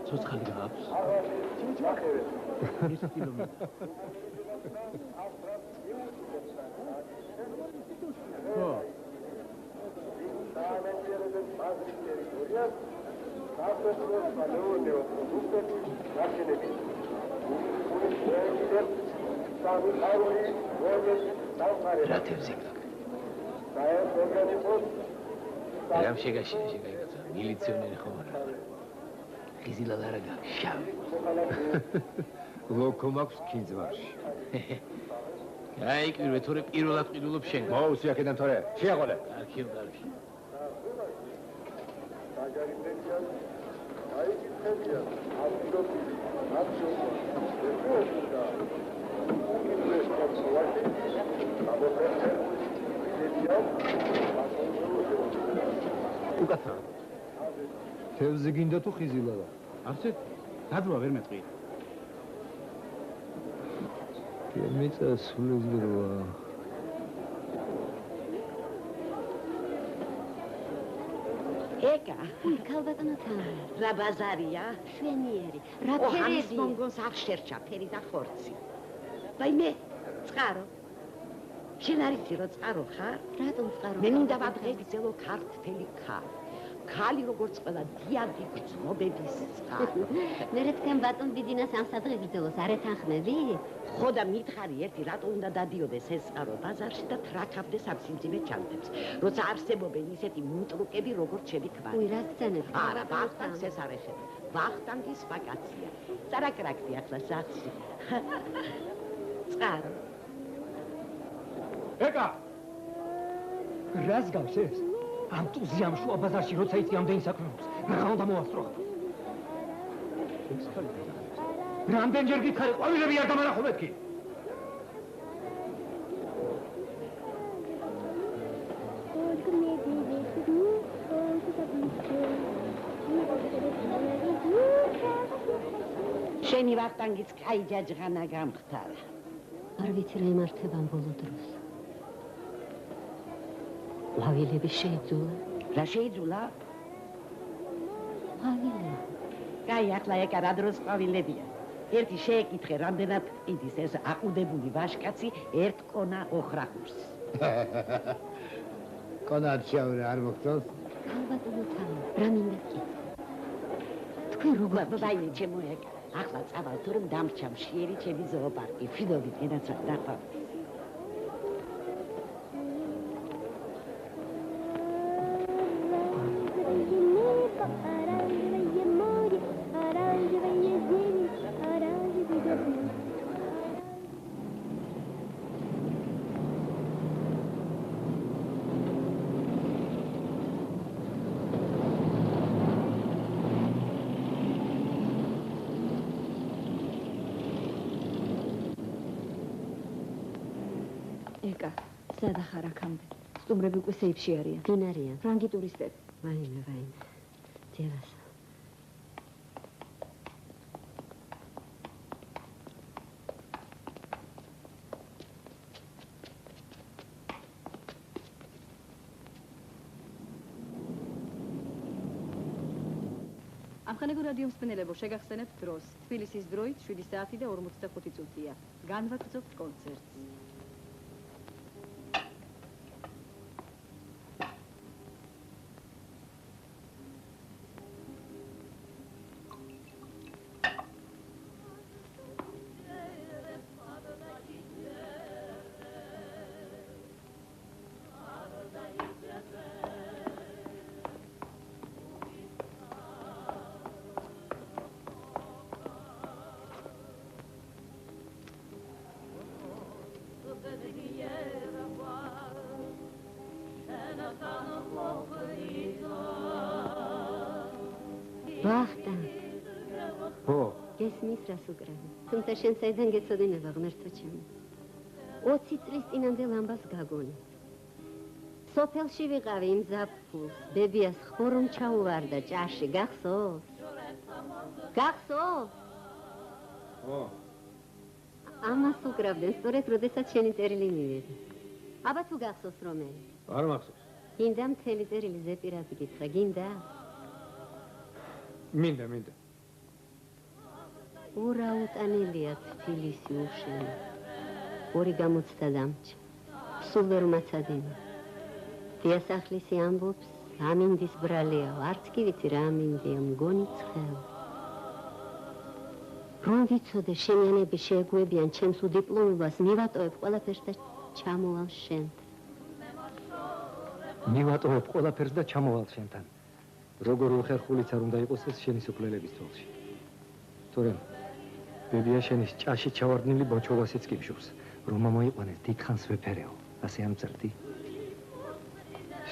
ცოცხალი გააქვს? ხო. რა თევზი გაქვს? რამ შეგაშინა მილიციონერი ხომ არა? ხიზილად არა გაქვს, შავი. ლოკო მაქვს ქინძვარში. გაიკვირვე, თორე პირველად ყიდულობ შენ. მოუსი აქედან თორე, შეაყოლე. კარგი. უკაცა. თევზი გინდა თუ ხიზილადა? არცეთ დადროა ვერ მეტყვი. მიწა სულიზროა. ეკა, ქალბატონოთან რა ბაზარია? შვენიერი. რა ფერები? მომგონს არ შერჩა ფერი და ხორცი. ვაიმე, წყარო. შენ არ იცი რომ წყარო ხარ? რატომ წყარო? მე მინდა ვადღეგრძელო ქართელი ქალი. ქალი როგორც ყველა დიადი გრძნობების წყარო. მე რეთქენ ბატონ ბიძინას ამ სადღეგრძელოს არ ეთანხმები? ხო და მითხარი ერთი რატო უნდა დადიოდეს ეს წყარო ბაზარში და ტრაქავდეს ამ სიმძიმე ჩანთებს, როცა არსებობენ ისეთი მუტრუკები როგორც შენი ქმარი. უი, რა სცენები? არა, ვახტანგს ეს არ ეხება. ვახტანგის ვაკაცია. წარაკრაკდი ახლა სახლში. წყარო. ეკა! რას გავს ეს? ამ ტუზიამ შუა ბაზარში როცა იცი ამდენი საქმე აქვს, რა უნდა მოასწრო? რამდენჯერ გითხარი, ყვავილები არ დამანახო მეთქი? შენი ვახტანგიც კაი ჯაჯღანა გამხდარა. არ ვიცი რა იმართება ამ ბოლო დროს. ყვავილები შეიძულა. რა შეიძულა? ყვავილები. კაი, ახლა ეკა რა დროს ყვავილებია? ერთი შეეკითხე, რამდენად ყიდის ეს აყუდებული ვაშკაცი ერთ კონა ოხრახურს. კონად შავრე არ მოგწონს? ქალბატონოთან, რა მინდა კი? თქვენ როგორ ვაიმე ჩემო ეკა, ახლა წავალ თუ რომ დამრჩა მშიერი ჩემი ზოოპარკი, მშვიდობით ენაცა დახავ. ეკა, სადა ხარ აქამდე? სტუმრები უკვე სეიფში არიან. ვინ არიან? ფრანგი ტურისტები. ვაიმე. ძევასა. ამხანაგო რადიო მსმენელებო, შეგახსენებთ დროს. თბილისის დროით 7 საათი და 45 წუთია. განვაგრძობთ კონცერტს. ვახტანგ. ხო. გესმის რას უკრავი. თუმცა შენ საიდან გეცოდინება ღმერთო ჩემო. 20 წლის წინამდე ლამბას გაგონი. სოფელში ვიყავი იმ ზაფხულს, ბებიას ხორუმ ჩაუვარდა ჭაში, გახსოვს? გახსოვს? ხო. ამას უკრავდნენ, სწორედ როდესაც შენი წერილი მივიდა. აბა თუ გახსოვს რომელი? არ მახსოვს. გინდა მთელი წერილი ზეპირად გითხრა, გინდა? მინდა. ურაუტანელია თბილისი უშენი. ორი გამოცდა დამჭა. სულ ვერ მაცადინა. დიასახლისი ამბობს, ამინდის ბრალიაო, არც კი ვიცი რა ამინდია, მგონი ცხელა. რომ ვიცოდე შენიანები შეეგუებიან ჩემს უდიპლომობას, მივატოვებ ყველაფერს და ჩამოვალ შენთან. მივატოვებ ყველაფერს და ჩამოვალ შენთან. როგორ უხერხულიც არ უნდა იყოს ეს შენი სოფლელების თვალში. თორემ ბებია შენის ჭაში ჩავარდნილი ბოჩოვასიც კიფშობს, რომ მოიყვანეს დიდხანს ვეფერეო, ასე ამწერდი.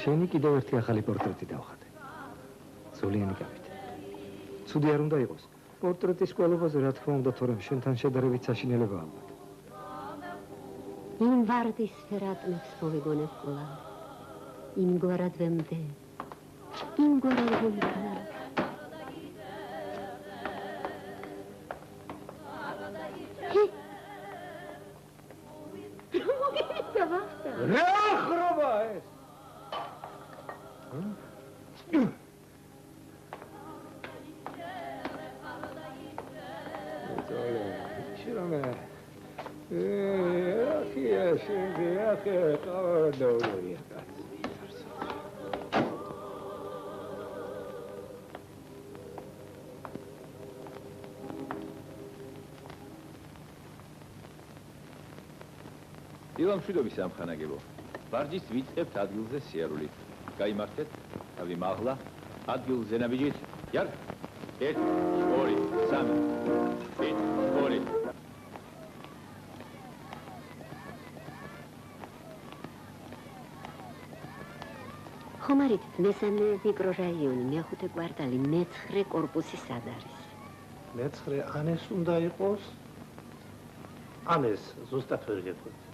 შენი კიდევ ერთი ახალი პორტრეტი დავხატე. სულიანი გავით. ცუდი არ უნდა იყოს. პორტრეტის კვალობაზე რა თქმა უნდა, თორემ შენთან შედარებით საშინელება ალბათ. იმ ვარდის ფერატნებს მოვიგონებ კვლავ. იმგვარად ვემდე. იმგვარად ვემდე. რა ხრობა ეს? შრომე. ახია შენზე ახე ყავდოია. დილამშვიდობის სამხანაგებო. ბარჯის ვიწყებთ ადგილზე სიარულით. გაიმართეთ, თავი მაღლა, ადგილზე ნაბიჯით. იარ. 1 2 3 1 2 ხომარით მესამე მიკრორაიონი, მეხუთე კვარტალი, მე-9 კორპუსი სად არის? მე-9 ანეს უნდა იყოს. ანეს ზუსტად ვერ გეტყვით.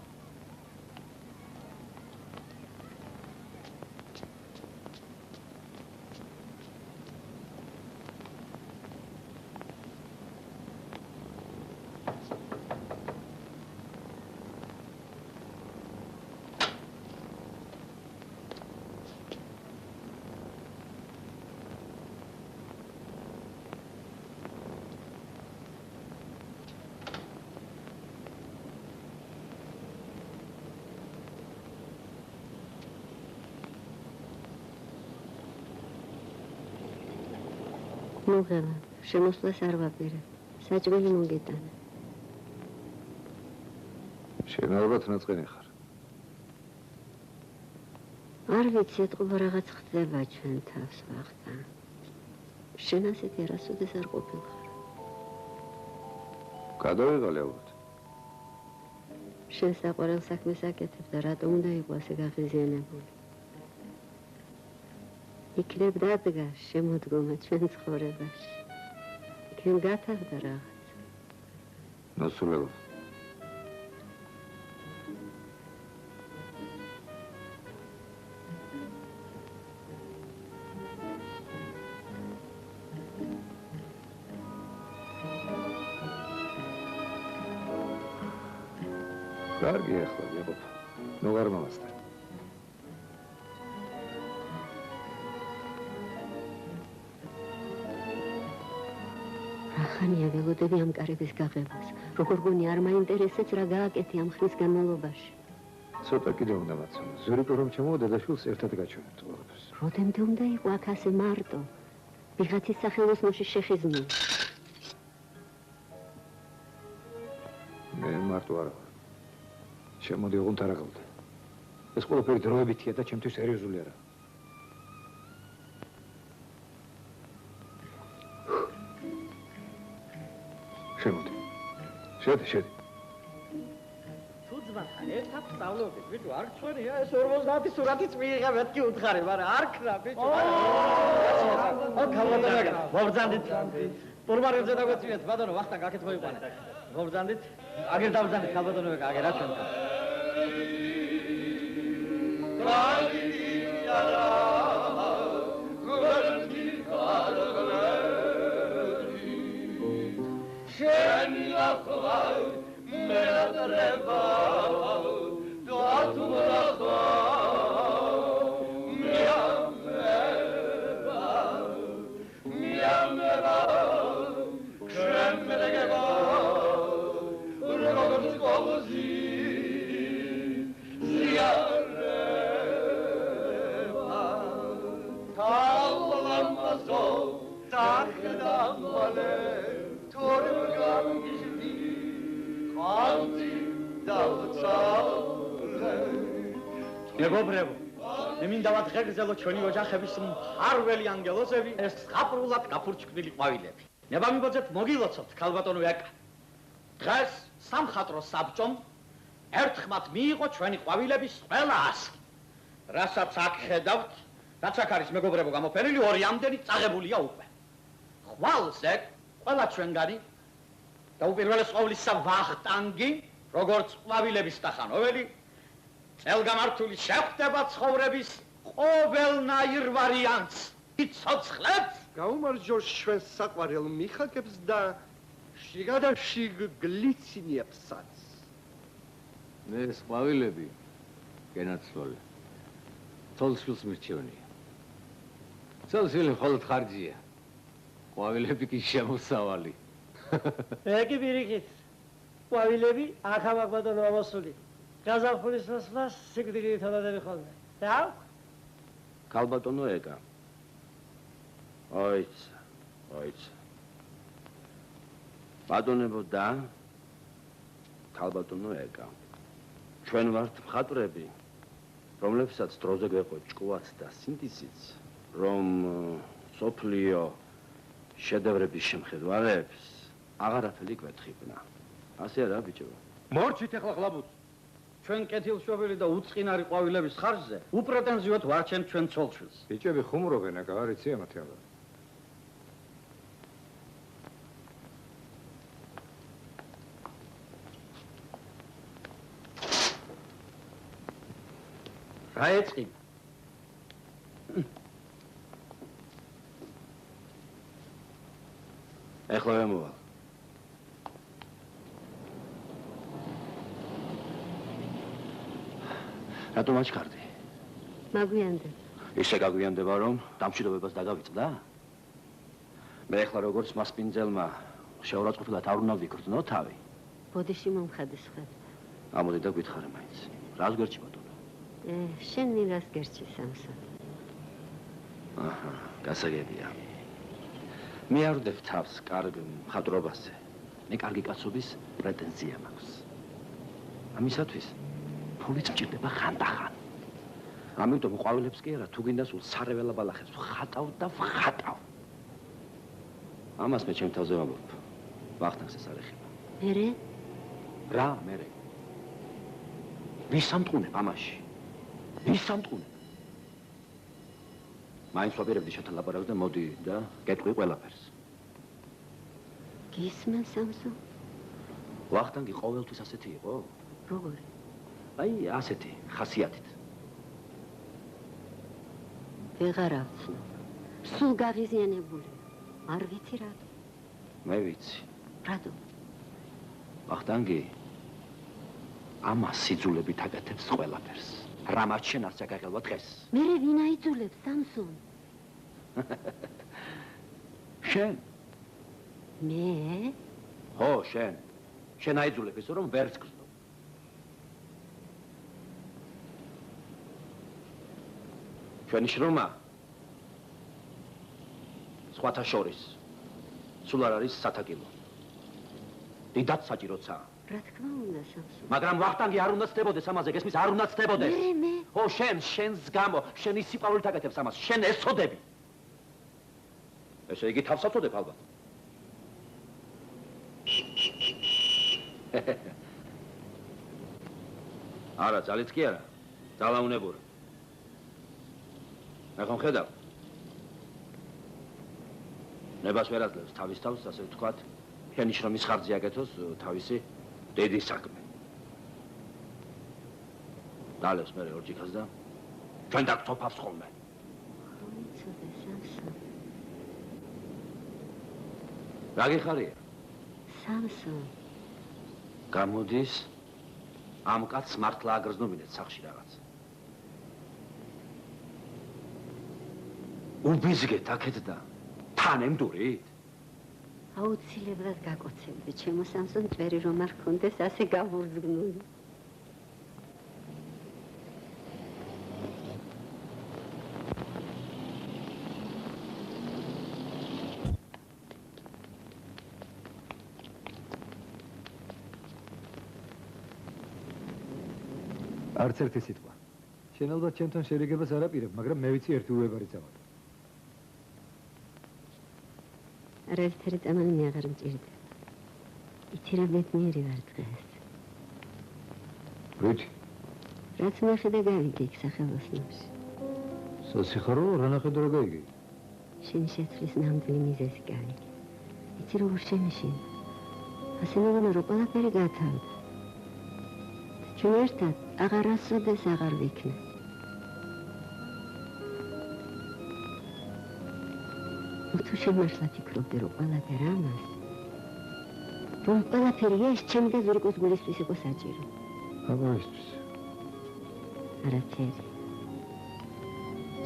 მოგელა, შემოსვლას არ ვაპირებ. საჭმელი მოგეტანა. შენ ალბათ ნაწყენი ხარ. არ ვიცი, ეთყობა რაღაც ხდება ჩვენ თავს ვახტა. შენ ასეთი არასოდეს არ ყოფილხარ. გადავიღალე ალბათ. შენ საყვარელ საქმეს აკეთებ და რატომ უნდა იყო ასე გაღიზიანებული? იქნებ დადგა შემოდგომა ჩვენ ცხოვრებაში. იქნებ გათახდა რაღაც. ნაცვლად. კარგი ახლა ვიყო. ნუ არ მომასწრე. ხანია ველოდები ამ კარების გაღებას. როგორ გონი არ მაინტერესებს რა გააკეთე ამ ხნის განმავლობაში. ცოტა კიდევ უნდა მაცხოვრე. ზურიკო რომ ჩემო დედაშვილს ერთად გაჩვენებთ ყველაფერს. როდემდე უნდა იყო აქ ასე მარტო? ვიღაცის სახელოსნოში შეხიზნული. მე მარტო არა. შემოდი ოღონდ არ აღავდა. ეს ყველაფერი დროებითია და ჩემთვის სერიოზული არა. შემოდი. შედი. თუ ძმასთან ერთად სწავლობთ, ბიჭო, არ ჩვენია ეს 50 სურათიც მიიღე მეთქი უთხარი, მაგრამ არ ქნა, ბიჭო. ქალბატონო, მოგზანდით. პორმარებზე დაგვეცვიეთ, ბატონო, ვახტანგ აქეთ მოიყვანე. მოგზანდით. აგერ დავზანდით ქალბატონო, აგერ რა ჩვენთან. შენ ლახვა მე მეგობრებო, მე მინდა ვათღეგრძელო ჩვენი ოჯახების მფარველი ანგელოზები, ეს ზღაპრულად გაფურჩქბილი ყვავილები. ნება მიბოძეთ მოგილოცოთ, ქალბატონო ეკა. დღეს სამხატვრო საბჭომ ერთხმად მიიღო ჩვენი ყვავილების ყველა ასლი. რასაც აქ ხედავთ, რაც აქ არის მეგობრებო გამოფენილი, ორიამდენი წაღებულია უკვე. ხვალზე ყველა ჩვენგანი და უპირველეს ყოვლისა ვახტანგი, როგორც ყვავილების სტახანოველი, წელგამართული შეხვდება ცხოვრების ყოველნაირ ვარიანტს. იცოცხლეთ? გაუმარჯოს ჩვენს საყვარელ მიხაკებს და შიგადაშიგ გლიცინიებსაც. მე ყვავილები გენაცვლე. ცოლსვილს მირჩევნია. ცოლსვილი მხოლოდ ხარჯია. ყვავილები კი შემოსავალი. ეკი პირიქით. ყვავილები ახალ ბატონო ამოსული. გაზაფხულის მოსვლას სიკვდილით თოდადები ხოლმე. და? ქალბატონო ეკა. ოიც. ბატონებო და ქალბატონო ეკა. ჩვენ ვართ მხატვრები, რომლებსაც დროზე გვეყვეთ ჭკუაც და სინთეზიც, რომ სოფლიო შედევრების შემხედვარებს აღარაფერი გვეთხიბნა. ასე არა ბიჭო? მორჩით ახლა ხლაბუც. ჩვენ კეთილშობილი და უწყინარი ყვავილების ხარჯზე უპრეტენზიოდ ვარჩენთ ჩვენ ცოლშვილს. ბიჭები ხუმრობენ, აკა არ იცი ამათი ალბათ. რა ეწყი? ეხლა ვემოვალ. რატომ აჩქარდი? მაგვიანდება. ისე გაგვიანდება, რომ დამშვიდობებას დაგავიწყდა? მე ეხლა როგორც მასპინძელმა შეურაცხყოფილად არ უნდა ვიქრძნო თავი. ბოდიში მომხადესხებ. ამოდი და გითხარე მაინც. რას გვერდში ბატონო? შენ მინას გერჩი სამსა. აჰა, გასაგებია. მე არ ვდებ თავს კარგ მხატვრობაზე. მე კარგი კაცობის პრეტენზია მაქვს. ამისათვის ფულიც მჭირდება ხანდახან. ამიტომ ყვავილებს კი არა, თუ გინდა სულ სარეველა ბალახებს ვხატავ და ვხატავ. ამას მე ჩემ თავზე ვამბობ. ვახტანგს ეს არ ეხება. მერე? რა მერე? ვის ამტყუნებ ამაში? ვის ამტყუნებ? მაინც ვაპირებდი შენთან ლაპარაკს და მოდი და გეტყვი ყველაფერს. გისმენ სამსო? ვახტანგი ყოველთვის ასეთი იყო? როგორი? აი, ასეთი, ხასიათით. ვეღარ ავცნობ. სულ გაღიზიანებულია. არ ვიცი რატო. მე ვიცი. რატო? ვახტანგი ამას სიძულებით აკეთებს ყველაფერს. რამაც შენ არ წაგაღელვა დღეს. მერე ვინ აიძულებს სამსონ? შენ? მე? ხო, შენ. შენ აიძულებ ისე რომ ვერც გზნო. ჩვენი შრომა სხვათა შორის სულ არ არის სათაკილო. დიდად საჭიროა. რა თქმა უნდა, სამსო. მაგრამ ვახტანგი არ უნდა ცდებოდეს ამაზე, გესმის, არ უნდა ცდებოდეს. მე. ო, შენს გამო, შენი სიყვარულით აკეთებს ამას, შენ ესწოდები. ესე იგი თავს აწოდებ ალბათ. არა, ძალით კი არა. ძალაუნებური. ახლა ხედავ. ნებას ვერ აძლევს თავის თავს, ასე ვთქვათ, შენი შრომის ხარჯზე აკეთოს თავისი დიდი საქმე. დალევს მერე ორჯიქას და ჩვენ დაგწოფავს ხოლმე. მიცოდე სამსო. რა გიხარია? სამსო. გამოდის ამ კაცს მართლა აგრძნობინეთ სახში რაღაც. უბიზგეთ აქეთ და თან ემდურით? აუცილებლად გაკოცებდი, ჩემო სამსონ წვერი რომ არ ქონდეს ასე გავურძგნული. არც ერთი სიტყვა. შენ ალბათ ჩემთან შერიგებას არ აპირებ, მაგრამ მე ვიცი ერთი უებარი წამოდი. არაერთი წამალი მე აღარ მჭირდება. იცი რა მეტნიერი ვარ დღეს. რითი? რაც ნახე და გავიგე იქ სახელოსნოში. სასიხარო რა ნახე და რა გაიგე? შენი შეცვლის ნამდვილი მიზეზი გავიგე. იცი როგორ შემიშინა. ასე მოგონა რომ ყველაფერი გათავდა. ჩვენ ერთად აღარასოდეს აღარ ვიქნა. თუ შემართლა ფიქრობდი რომ ყველაფერი ამას რომ ყველაფერი ეს ჩემი და ზურიკოს გულისთვის იყო საჭირო. აბაისთვის. არაფერი.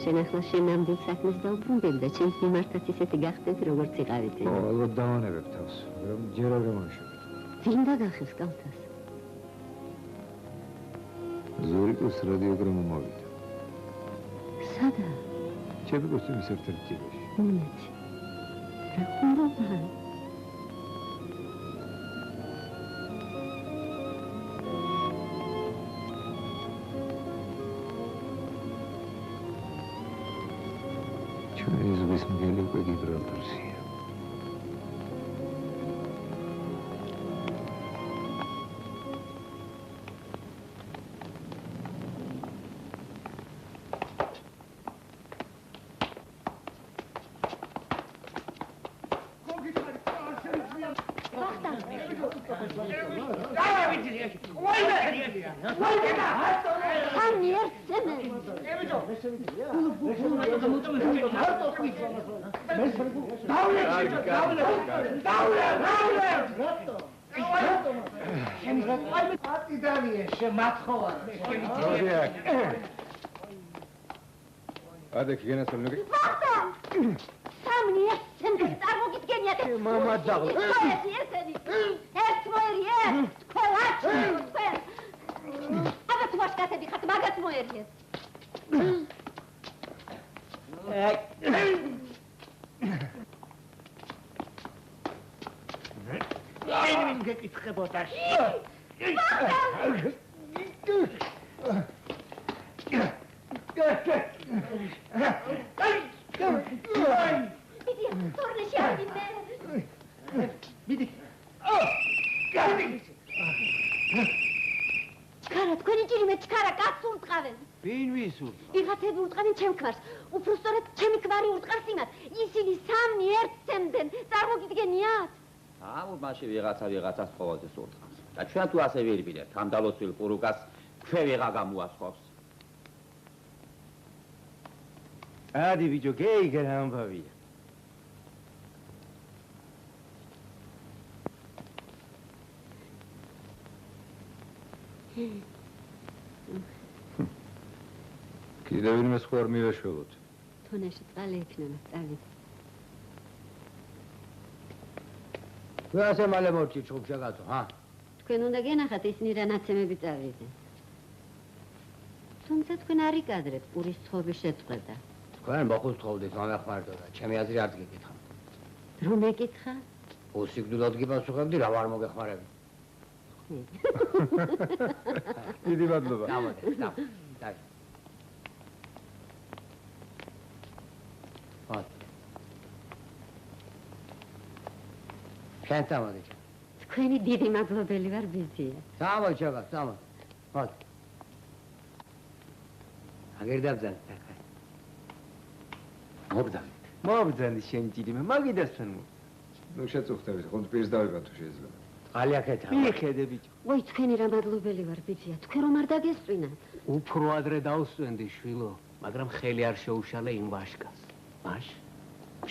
შენ ახლა შენ ნამდვილ საქმეს დაუბრუნდები და ჩემს მიმართაც ისეთი გახდები როგორც იყავით. ალბათ დავანებებ თავს, მაგრამ ჯერ არ გამომშვიდ. ვინ დაგახევს კალთას? ზურიკოს რადიოგრამა მოვიდა. სადა? ჩემი კოსტუმის ერთ-ერთ ჯიბეში. უნეთი. რა ხუმრობა? ჩვენი ზღვის მგელი უკვე გიბრალტარზეა. Adek gene sonuna git. Სამნი ერთენდა წარმოგიდგენიათ. მამა დაღლა. ერთ მოერიე. თქვენაც. აბა თუ ვაშკათები ხართ მაგათ მოერიეთ. ვინ გეკითხებოდა? თორნეში არიდნე. მიდი. ჩქარა, თქვენი ჭირიმე ჩქარა, კაცს ურტყავენ. ვინ ვის ურტყავს? ვიღაცები ურტყავენ ჩემ ქმარს. უფრო სწორად ჩემი ქმარი ურტყავს იმათ. ისინი სამნი ერთცემდნენ. წარმოგიდგენიათ? მაშინ ვიღაცას ყოველთვის ურტყავს. და ჩვენ თუ ასე ვირბილეთ, ამ დალოცვილ პურუკას ქვევიღა გამოასხობს. ადი ბიჭო, გეიგერ ამბავია. კიდევ ვინმე სხვა არ მივაშველოთ. თონეში წყალი იქნება, წავიდე. თუ ასე მალე მორჩი ჩხუბშა კაცო, ჰა? თქვენ უნდა გენახათ ისინი რა ნაცემები წავიდნენ. თუმცა თქვენ არ იკადრეთ პურის ცხობის შეწყვეტა. თქვენ მოხუს თხოვდით, მომეხმარდოდა, ჩემი აზრი არ გეკითხა. რომ ეკითხა? უსიკვდილოდ გიპასუხებდი, რა ვარ მოგეხმარები. დიდი მადლობა. გამოდი, დაი. ოთ. შენ წამოდი. თქვენი დიდი მადლობელი ვარ ბიძია. წამოდი, ჩაბა, წამოდი. ოთ. აგერ დაბძან. მობძანი შენ ჭირიმე, მაგიდასთან. ნუ შეწუხდებით, ხომ პირს დავიბან თუ შეიძლება. ხალი აქეთა. მიხედე ბიჭო. ой, თქვენი რა მადლობელი ვარ ბიძია. თქვენ რომ არ დაგესწრინათ. უფრო ადრე დავსვენდი შვილო, მაგრამ ხელი არ შეუშალა იმ ვაშკას. ვაშ?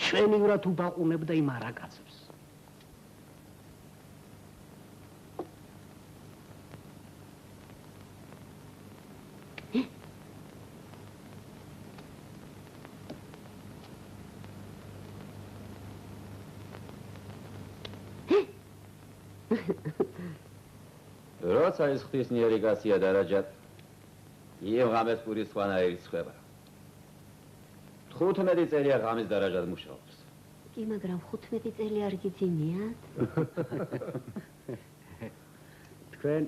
შვენივრად უბაყუნებდა იმ არაკაცებს. როცა ის ღვთისმიერი კაცია დარაჯად იმ ღამეს პურის სხვანაირი ცხება 15 წელია ღამის დარაჯად მუშაობს კი მაგრამ 15 წელი არ გიძინიათ თქვენ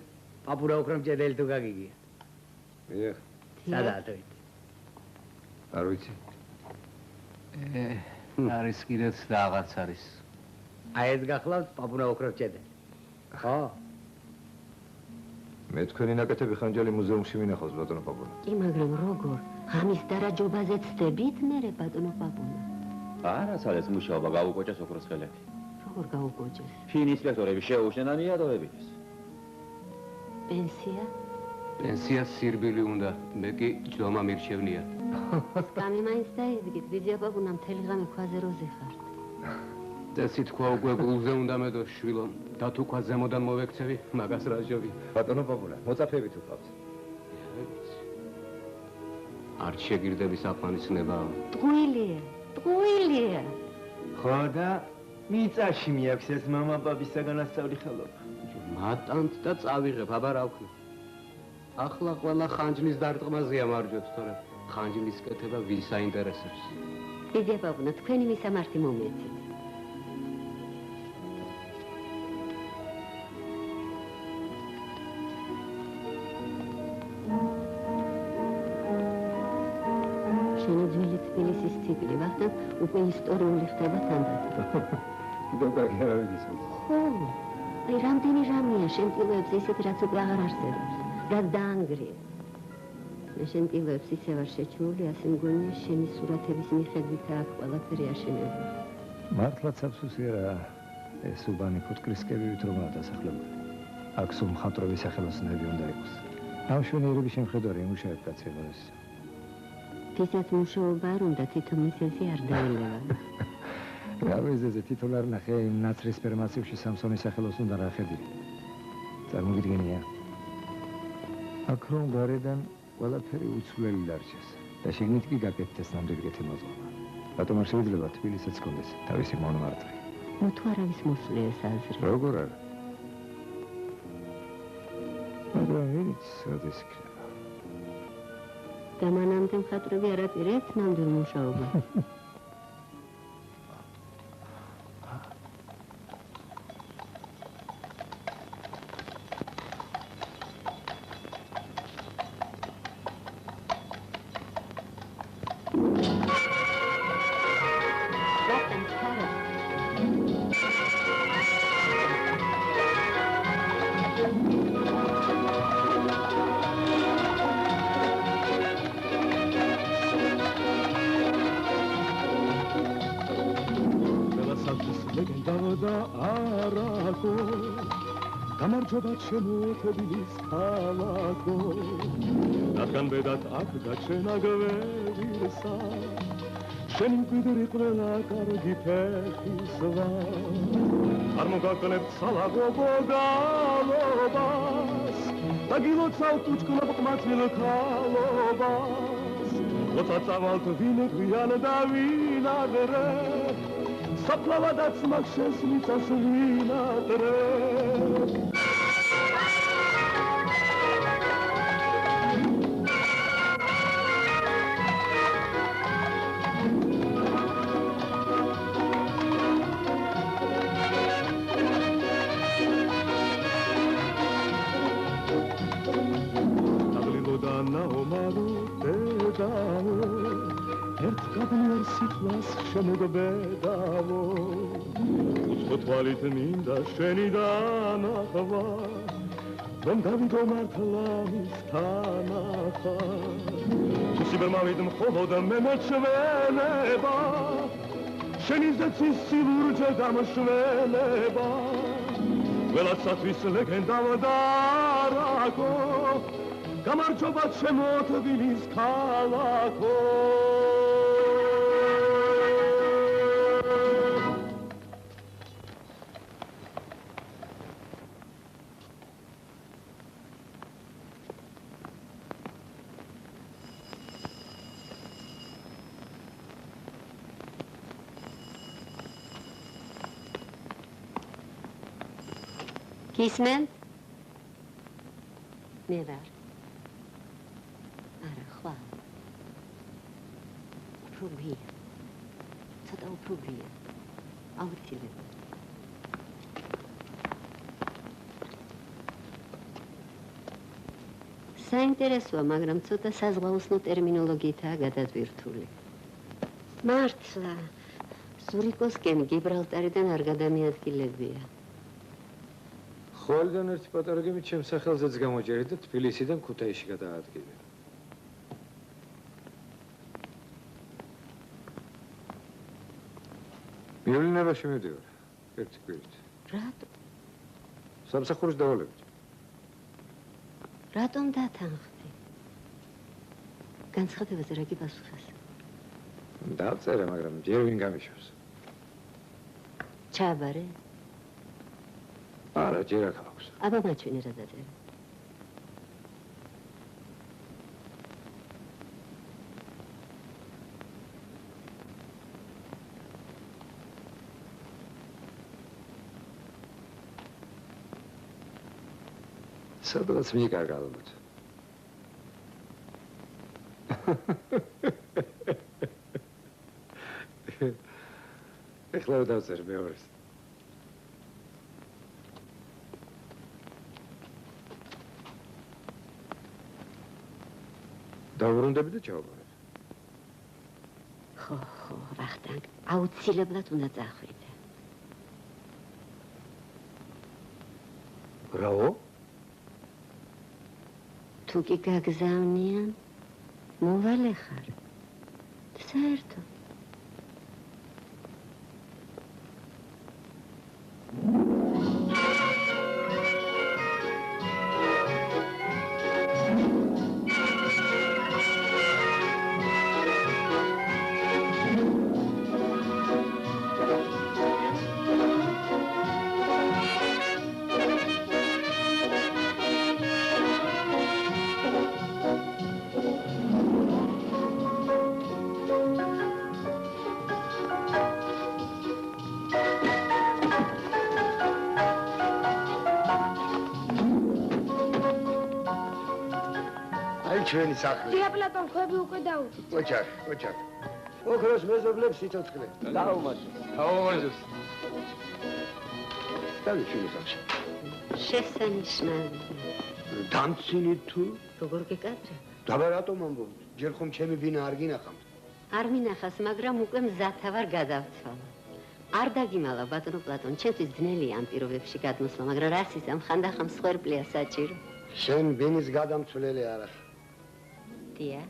პაპურა უფრო მჭედელი თუ გაგიგია ეხ სადათვით არ ვიცი არის კიდეც რაღაც არის აი ეს გახლავთ პაპურა უფრო მჭედელი ხო მე თქვენი ნაკეთები ხანჯალი მუზეუმში მინახავს ბატონო პაპუნა კი მაგრამ როგორ ღამის დარაჯობაზე ცდებით მერე ბატონო პაპუნა არა სალეს მუშაობა გაუკოჭეს ოქროს ხელები როგორ გაუკოჭეს ფინ ინსპექტორები შეუშნენ ამიადოებითის პენსია პენსია სირბილი უნდა მე კი ჯდომა მირჩევნია სკამი მაინც დაიდგით ბიძია პაპუნა მთელი ღამე ქვაზე როზე ხართ წესი თქვა უკვე გულზე უნდა მედო შვილო და თუ ქვა ზემოდან მოვექცევი მაგას რაჟობი ბატონო პაპუნა მოწაფებით უყავს არ შეგირდები საფანიშნება ტყუილია ხო და მიწაში მიაქვს ეს მამა პაპისაგან ასწავლი ხელობა მატანთ და წავიღებ აბა რა ვქნა ახლა ყველა ხანჯლის დარტყმაზეა მარჯვებს თორე ხანჯლის კეთება ვის აინტერესებს ბიძია პაპუნა თქვენი მისამართი მომეცით თბილისის ციკლი ვახტანგ უკვე ისტორიული ხდება თანდათან. დოკაკი არ ვიცი. ხო, აი რამდენი რამეა შემტილოებს ისეთ რაც უკვე აღარ არსებობს, რაც დაანგრიეს. მე შემტილოებს ისევ არ შეჩვეული, ასე მგონია შენი სურათების მიხედვით აქ ყველაფერი აშენებული. მართლაც აფსუსია რა, ეს უბანი ფუტკრისკებით რომაა დასახლებული. აქ სულ მხატვრების სახელოსნოები უნდა იყოს. ამ შვენიერების შემხედარი იმუშავებ კაცებო ეს. თითქოს მუშაობა არ უნდა თვითონ მისელში არ დაელევა. რა ვიზეზე თვითონ არ ნახე იმ ნაცრისფერ მასივში სამსონის სახელოს უნდა რა ხედი. წარმოგიდგენია. აქ რომ გარედან ყველაფერი უცვლელი დარჩეს და შეგნით კი გაკეთდეს ნამდვილი კეთილმოწყობა. რატომ არ შეიძლება თბილისიც კონდეს თავისი მონმარტი? ნუ თუ არავის მოსვლია ეს აზრი. როგორ არა? მაგრამ ვინც როდის იქნება? და მანამდე მხატვრები არ აპირებთ ნამდვილ მუშაობას. გამარჯობათ შემოთბილის ქალაქო რადგან ბედად აქ გაჩენა გვერდისა შენი მკვიდრი ყველა კარგი ფეხისვა არ მოგაკლებთ სალაღობო გალობას და გილოცავთ უჩქნებ ყმაწვილ ქალობას როცა წავალთ ვინ გვიან და ვინ ადრე საფლავადაც მაგ შენს მიწას ვინ ადრე სიტყვას შემოგბედავო უცხოთვალით მინდა შენი დანახვა რომ გავიგო მართლა მისთან ახალ სიბერმავით მხოლოდ მე მოჩვენება შენი ზეცის სილურჯე დამშვენება ყველასათვის ლეგენდავა დარაკო გამარჯობათ შემოთბილის ქალაქო გისმენთ? მე ვარ. არა, ხვალ. უფრო გვია. ცოტა უფრო გვია. აუცილებლად. საინტერესოა, მაგრამ ცოტა საზღვაოსნო ტერმინოლოგიითაა გადაძვირთული. მართლა, ზურიკოსკენ გიბრალტარიდან არ გადამიადგილებია. ხოლიდან ერთი პატარა გემი ჩემს სახელზეც გამოჯერეთ და თბილისიდან ქუთაისში გადაადგილე. მივლინებაში მივდივარ, ერთი კვირით. რატო? სამსახურს დავალებით. რატომ დათანხმდი? განცხადებაზე რა გიპასუხეს? დავწერე, მაგრამ ჯერ ვინ გამიშვებს. ჩაბარე? არა, ჯერ აქ აქვს. აბა მაჩვენე რა დაწერე. სადღაც მიკარგა ალბათ. ეხლა დავწერე მეორეს. დავბრუნდები და ჩავაბარებ. ხო, ვახტანგ, აუცილებლად უნდა წახვიდე. ბრავო? თუ კი გაგზავნიან, მოვალე ხარ. საერთოდ. ჩვენი სახლი. დია პლატონ, ხვები უკვე დაუწევ. ოჩარ. ოქროს მეზობლებს სიცოცხლე. დაუმაჯო. დაუმაჯოს. დავი ჩვენი სახლში. შესანიშნავია. დამცინი თუ? როგორ გეკადრე? დაბა რატომ ამბობ? ჯერ ხომ ჩემი ბინა არ გინახავთ? არ მინახავს, მაგრამ უკვე მზათა ვარ გადავცვალა. არ დაგიმალა ბატონო პლატონ, ჩემთვის ძნელია ამ პირობებში გადმოსვლა, მაგრამ რას იცამ, ხანდახან მსხვერპლია საჭირო. შენ ბინის გადამცვლელი არ ახ. დიახ,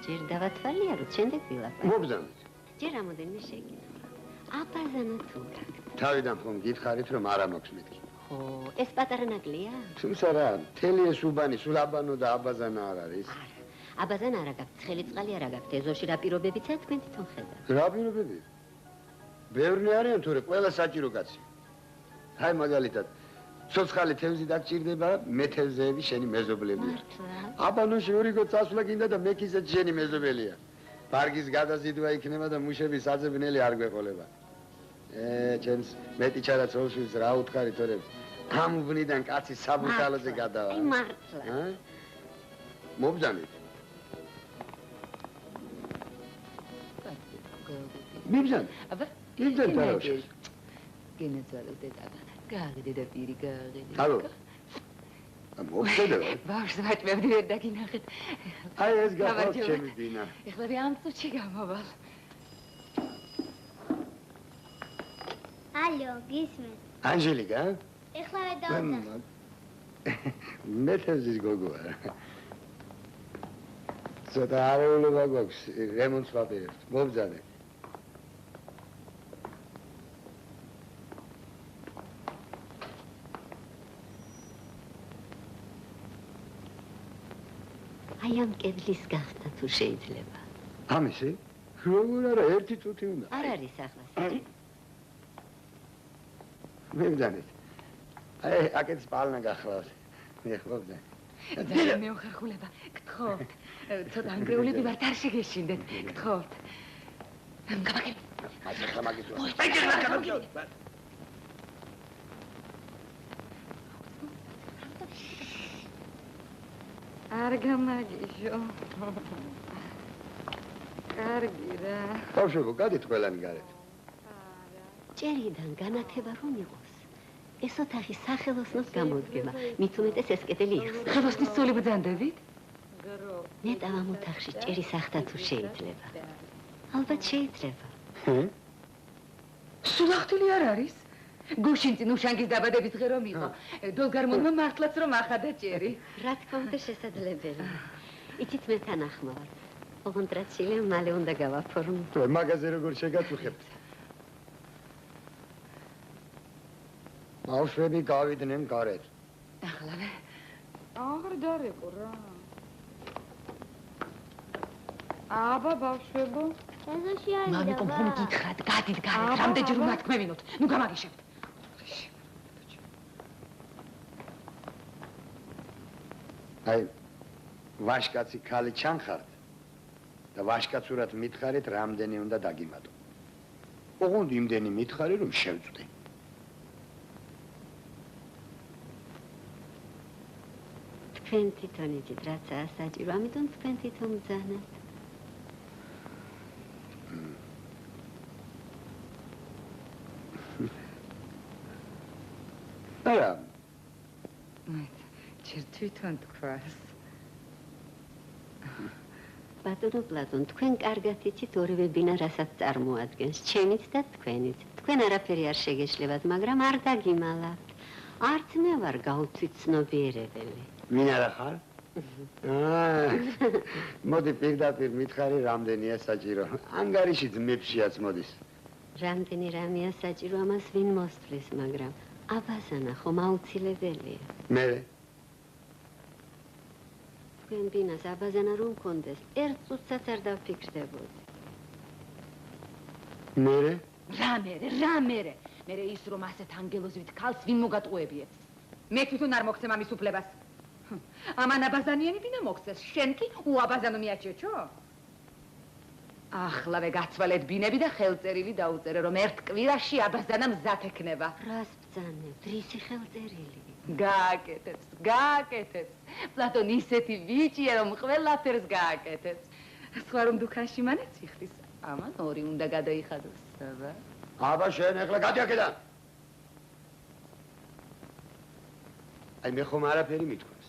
ჯერ დავათვალიეროთ, შემდეგ ვილაპარაკოთ. მობრძანეთ. ჯერ რამოდენიმე შეკითხვა. აბაზანა თუ რა? თავიდან ხომ გითხარით, რომ არა მაქვს მეთქი. ხო, ეს პატარა ნაკლია? თუმცა რა, მთელი ეს უბანი სულ აბანო და აბაზანა არ არის. არა, აბაზანა არა გაქვთ, ცხელი წყალი არა გაქვთ, ეზოში რა პირობებიცაა თქვენ თვითონ ხედავთ. რა პირობები? ბევრი არიან თორე, ყველა საჭირო კაცი. აი მაგალითად, ცოცხალი თევზი დაგჭირდება, მე თევზეები შენი მეზობლებია. აბანოში ორიგო წასვლა გინდა და მე კიდეც შენი მეზობელია. ბარგის გადაზიდვა იქნება და მუშები საძებნელი არ გვეყოლება. ჩემს მეტი ჩარა ცოლშვილს რა უთხარი თორე, ამ უბნიდან კაცი საბურთალოზე გადავა. მართლა. მობრძანეთ. მიბრძან. აბა, მიბრძან თავში. გენაცვალე დედა. გააღიდე და პირი გააღიდე. ალო. მოგხედავ. ბავშვს ვაჭმევდი ვერ დაგინახეთ. აი ეს გახავთ ჩემი ბინა. ეხლა რა ამ წუთში გამოვალ. ალო, გისმენთ? ანჟელიკა? ეხლა რა დავწერე? მე თევზის გოგო ვარ. ცოტა არეულობა გვაქვს, რემონტს ვაპირებთ. მობრძანე. აი ამ კედლის გახსნა თუ შეიძლება. ამისი? როგორ არა, ერთი წუთი უნდა. არ არის ახლა საჭირო. მებრძანეთ. აი, აქეთ პალნა გახლავთ. მე ხლობდე. და მე უხერხულება, გთხოვთ. ცოტა ანგრეულები ვართ, არ შეგეშინდეთ. გთხოვთ. გაბაგე. ახლა მაგის. არ გამაგიშო. კარგი რა. ბავშვებო, გადით ყველანი გარეთ. ჭერიდან განათება რომ იყოს. ეს ოთახი სახელოსნოს გამოდგება. მით უმეტეს ეს კედელი იხსნა. ხელოსნის სული ბრძანდებით? ნეტავ ამ ოთახში ჭერის ახთა თუ შეიძლება. ალბათ შეიძლება. სულახთილი არ არის? გუშინ წინ უშანგის დაბადების დღე რომ იყო. დოლგარმონმა მართლაც რომ ახადა ჭერი. რა თქმა უნდა შესაძლებელია. იცით მე თან ახმოვარ. ოღონდ რაც შეიძლება მალე უნდა გავაფორმო. მაგაზე როგორ შეგაწუხებთ? ბავშვები გავიდნენ გარეთ. ახლავე. აღარ დარეკო რა. აბა ბავშვებო. ეზოში არის და. მამიკო ხომ გითხრათ, გადით გარეთ, რამდენჯერ უნდა თქვენინოთ. ნუ გამაგიშებთ. აი ვაშკაცი ქალი ჩანხართ და ვაშკაცურად მითხარით რამდენი უნდა დაგიმატო. ოღონდ იმდენი მითხარი რომ შევწვდე. თქვენ თვითონ იცით რაცაა საჭირო, ამიტომ თქვენ თვითონ ბრძანეთ. არა. ჯერ თვითონ თქვას. ბატონო პლატონ, თქვენ კარგად იცით ორივე ბინა რასაც წარმოადგენს, ჩემით და თქვენით. თქვენ არაფერი არ შეგეშლებათ, მაგრამ არ დაგიმალავთ. არც მე ვარ გავუცით ცნობიერებელი. ვინ არა ხარ? მოდი პირდაპირ მითხარი რამდენია საჭირო. ანგარიში ძმებშიაც მოდის. რამდენი რამეა საჭირო, ამას ვინ მოსთვლის, მაგრამ აბაზანა ხომ აუცილებელია. მე თქვენ ბინას აბაზანა რომ მქონდეს, ერთ წუთსაც არ დავფიქრდებოდი. მე რა მერე? მერე ის რომ ასეთ ანგელოზივით ქალს ვინ მოგატყუებიეთ? მე თვითონ არ მოგცემ ამის უფლებას. ამან აბაზანიანი ბინა მოგცეს, შენ კი უაბაზანო მიაჩეჩო? ახლავე გაცვალეთ ბინები და ხელწერილი დაუწერე, რომ ერთ კვირაში აბაზანა მზად ექნება. რას ბრძანებთ? რისი ხელწერილი? გააკეთებს. პლატონ ისეთი ვიჭია, რომ ყველაფერს გააკეთებს. სხვა რომ დუქანში მანაც იხდის, ამან ორი უნდა გადაიხადოს. აბა შენ ეხლა გადი აქედან. აი მე ხომ არაფერი მითქვას.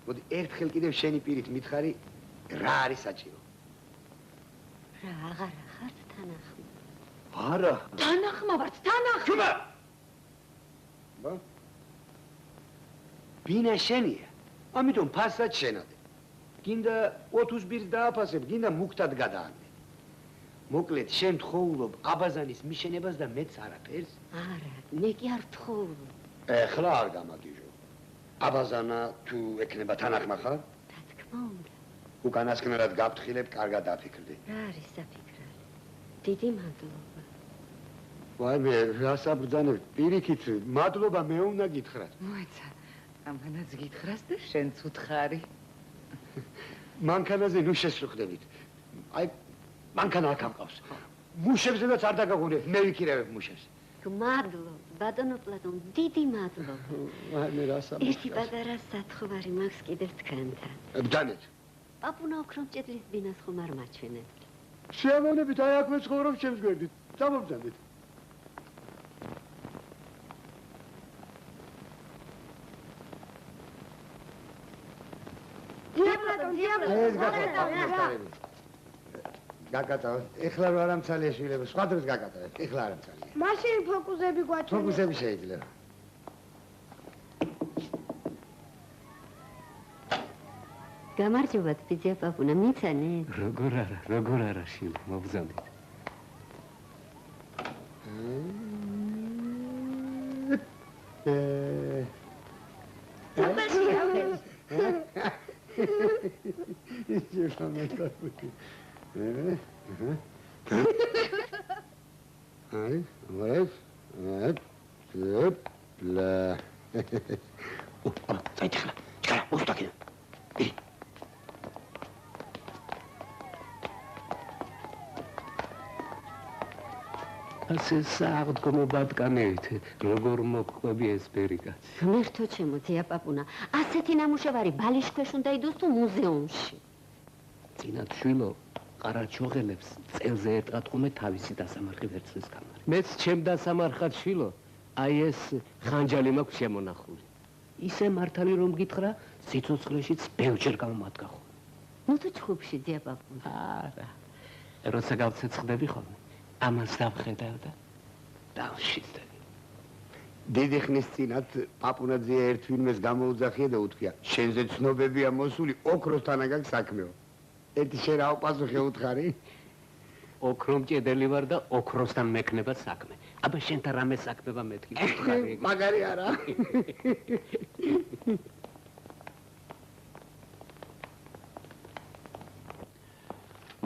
მოდი ერთხელ კიდევ შენი პირით მითხარი რა არის საჭირო. რა აღარ ხართ თანახმა? არა. თანახმა ვართ, თანახმა. ჩუბა. ბა? ბინა შენია. ამიტომ ფასად შენადე. გინდა ოთუს ბირს დააფასებ, გინდა მუქთად გადაანდე. მოკლედ შენ თხოვულობ აბაზანის მიშენებას და მეც არაფერს? არა, მე კი არ თხოვულობ. ეხლა არ გამაგიჟო. აბაზანა თუ ექნება თანახმა ხარ? რა თქმა უნდა. უკანასკნელად გაფრთხილებ, კარგად დაფიქრდი. რა არის საფიქრალი? დიდი მადლობა. ვაი მე რას აბრძანებ? პირიქით, მადლობა მე უნდა გითხრათ. მოიცა, ამანაც გითხრას და შენც უთხარი. მანქანაზე ნუ შესუხდებით. აი მანქანა აქ ამყავს. მუშებზედაც არ დაგაგონებ, მე ვიქირავებ მუშებს. მადლობა, ბატონო პლატონ, დიდი მადლობა. ვაი მე რას აბრძანებ? ერთი პატარა სათხოვარი მაქვს კიდევ თქვენთან. ბძანეთ. პაპუნა ოქრომჭედლის ბინას ხომ არ მაჩვენებთ? შეამოვნებით, აი აქვე ცხოვრობ ჩემს გვერდით. დამობძანეთ. გაკატავ. ეხლა რა ამცალია შვილები, სხვა დროს გაკატავ. ეხლა არ ამცალია. მაშინ ფოკუსები გვაჩვენე. ფოკუსები შეიძლება. გამარჯობა, ბიძია პაპუნა, მიცანე? როგორ არა, შვილო, მოგზავნით. Ai, văd, la. Stai țara, o stoachă. ასე სააღდგომო ბატკანით, როგორ მოყვები ეს ბერიკაცი. ღმერთო ჩემო, დია პაპუნა, ასეთი ნამუშევარი ბალიშქვეშ უნდა იდოს თუ მუზეუმში. წინათ შვილო, ყარაჩოღელებს წელზე ერთ ყატყომე თავისი დასამარხი ვერცხლის კამარი. მეც ჩემ დასამარხად შვილო, აი ეს ხანჯალი მაქვს შემონახული. ისე მართალი რომ გითხრა, სიცოცხლეშიც ბევრჯერ გამომადგახო. ნუ თუ ჩხუბში, დია პაპუნა. არა. როცა გავცეცხლდები ხოლმე, ამას დავხედავ და დავშიძდები. დიდი ხნის წინათ პაპუნაძე ერთ ვინმეს გამოუძახია და უთქია, შენზე ცნობებია მოსული, ოქროსთან აგაკ საქმეო. ერთი შენ რა პასუხი უთხარი? ოქრომ ჭედელი ვარ და ოქროსთან მექნება საქმე. აბა შენთან რამე საქმეა მეთქი უთხარი. მაგარი არა.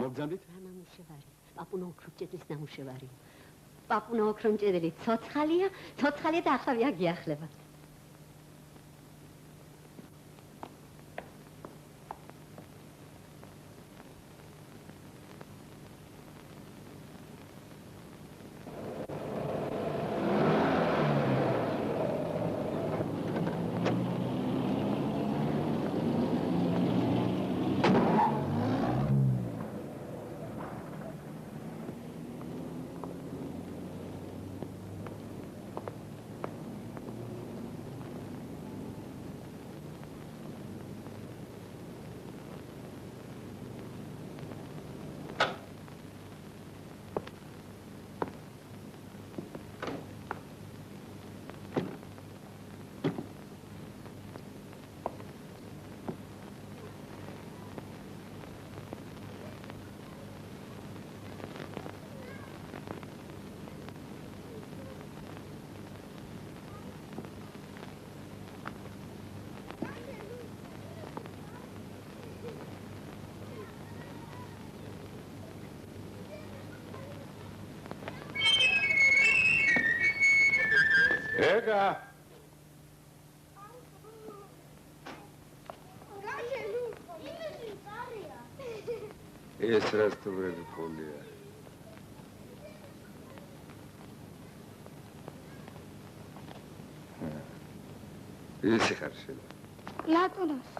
მოგძანდით? რა ნამუშევარი? პაპუნა ოქრომჭედლის ნამუშევარი. პაპუნა ოქრომჭედელი ცოცხალია და ახლა გიახლება. ეგა ეს რასტუბრები ფოლია ისი ხარ შენ ლატუნოს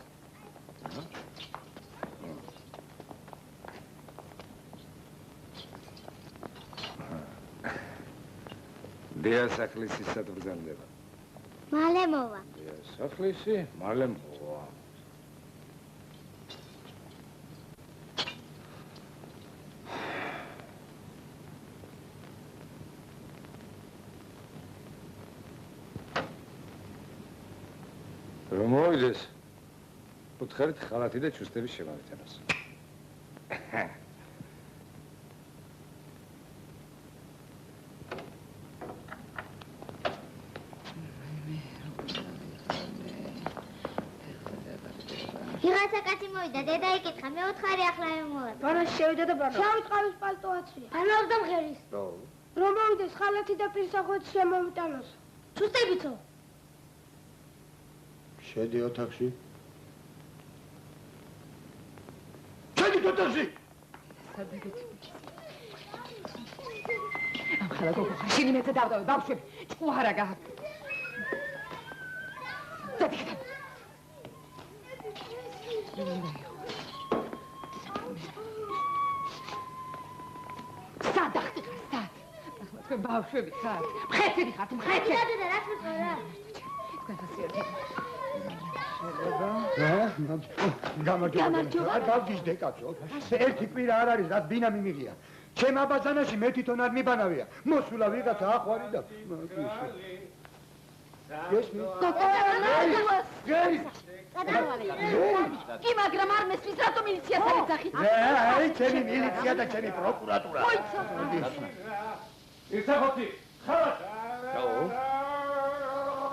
დიასახლისი სად ბრძანდება? მალე მოვა. დიასახლისი? მალე მოვა. რომ მოვიდეს, უთხარით ხალათი და ჩუსტების შემავიტანოს. და დედა იკითხა, მე უთხარი ახლა მოვა. ბანა შევიდა და ბანა. შავი წყავის პალტო აცვია. ბანა და მღერის. რომ მოვიდეს ხალათი და პირსახვეც შემოვიტანოს. ჩუსტებიცო. შედი ოთახში. შედი ოთახში. სადაგეთ. ამ ხალა გოგო, შენი მეც დავდავე, ბავშვები, ჭუარა გააქვს. დადიხა. სადახტი ხარ, სად? ახლა თქვენ ბავშვები ხართ. მხეცები ხართ, მხეცები. დედა, რაც მithora? თქვენ ხასიათი. გამარჯობა. არ გავგიჟდე კაცო. ერთი კვირა არ არის, რაც ბინა მიმიღია. ჩემ აბაზანაში მე თვითონ არ მიბანავია. მოსულა ვიღაცა ახვარი და კი, მაგრამ არ მესმის, რატომ მილიციას არ ეძახით? აი, ჩემი მილიცია და ჩემი პროკურატურა. ისახოთი, ხალათი.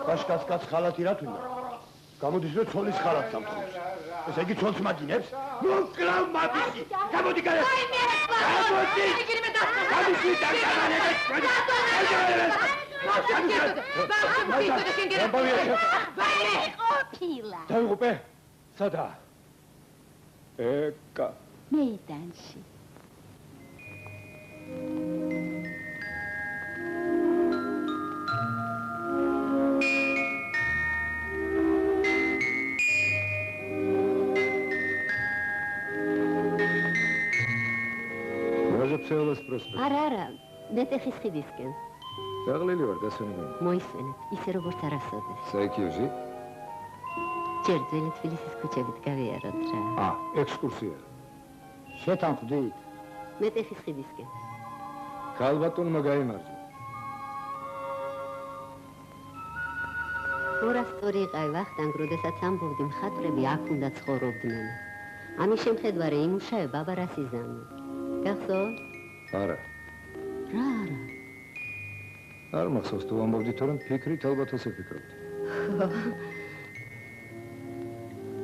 კაშკას ხალათი რა თუნდა? გამოდის რომ ცოლის ხალათს ამხობს. ესე იგი ცოლს მაგინებს? მოკლავ მაგისი. გამოდი გარე. აი მე გამოდი. იგი მე დასწრა. გამოდი დაგანანე. ყოფილა. დაიღუპე? სადაა? ეკა. მეიდანში. ქცეულას პროსპექტი. არა, მეტეხის ხიდისკენ. დაღლილი ვარ, გასვენებენ. მოისმენეთ, ისე როგორც არასოდეს. საიქიოში? ჯერ ძველი თბილისის ქუჩებით გავიაროთ რა. ექსკურსია. შეთანხმდით? მეტეხის ხიდისკენ. ქალბატონმა გაიმარჯვა. ორასწორი იყავი ვახტანგ, როდესაც ამბობდი მხატვრები აქ უნდა ცხოვრობდნენ. ამის შემხედვარე იმუშავება აბა რას იზამო. გახსოვს? არა. რა არა? არ მახსოვს თუ ამბობდი, თორემ ფიქრით ალბათ ასე ვფიქრობდი.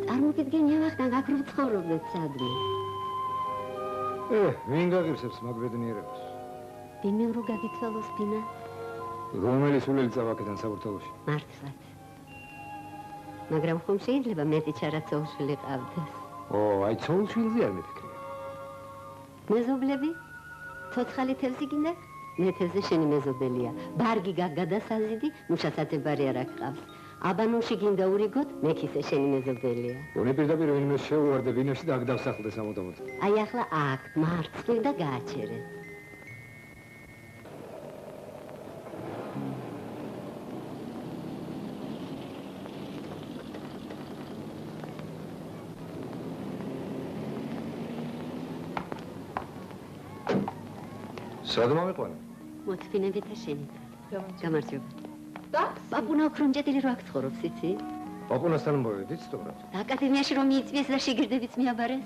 წარმოგიდგენია ვახტანგ, აქ რო ცხოვრობდეთ სადმე. ვინ გაღირსებს მაგ ბედნიერებას? ვინმე რო გაგიცვალოს ფინა? რომელი სულელი წავაკიდან საბურთალოში? მართლაც. მაგრამ ხომ შეიძლება მეტი ჩარაცოუშვილი ყავდეს? აი ცოულშვილზე არ მიფიქრია. მეზობლები? ცოცხალი თევზი გინდა? მე თევზი შენი მეზობელია. ბარგი გაგადასაზიდი, მუშასათებარი არ აკყავს. აბანოში გინდა ურიგოთ, მე ქისე შენი მეზობელია. უნე პირდაპირ ვინმე შეუვარდე ბინაში და აქ დავსახლდე სამუდამოდ. აი ახლა აქ მარცხნივ და გააჩერე. სად მომიყვანე? მოწფინებით და შენით. გამარჯობა. პაპუნა ოქრონჭედილი რო აქ ცხოვრობს, იცი? პაპუნასთან მოვედით სწორად. აკადემიაში რომ მიიწვიეს და შიგირდებიც მიაბარეს?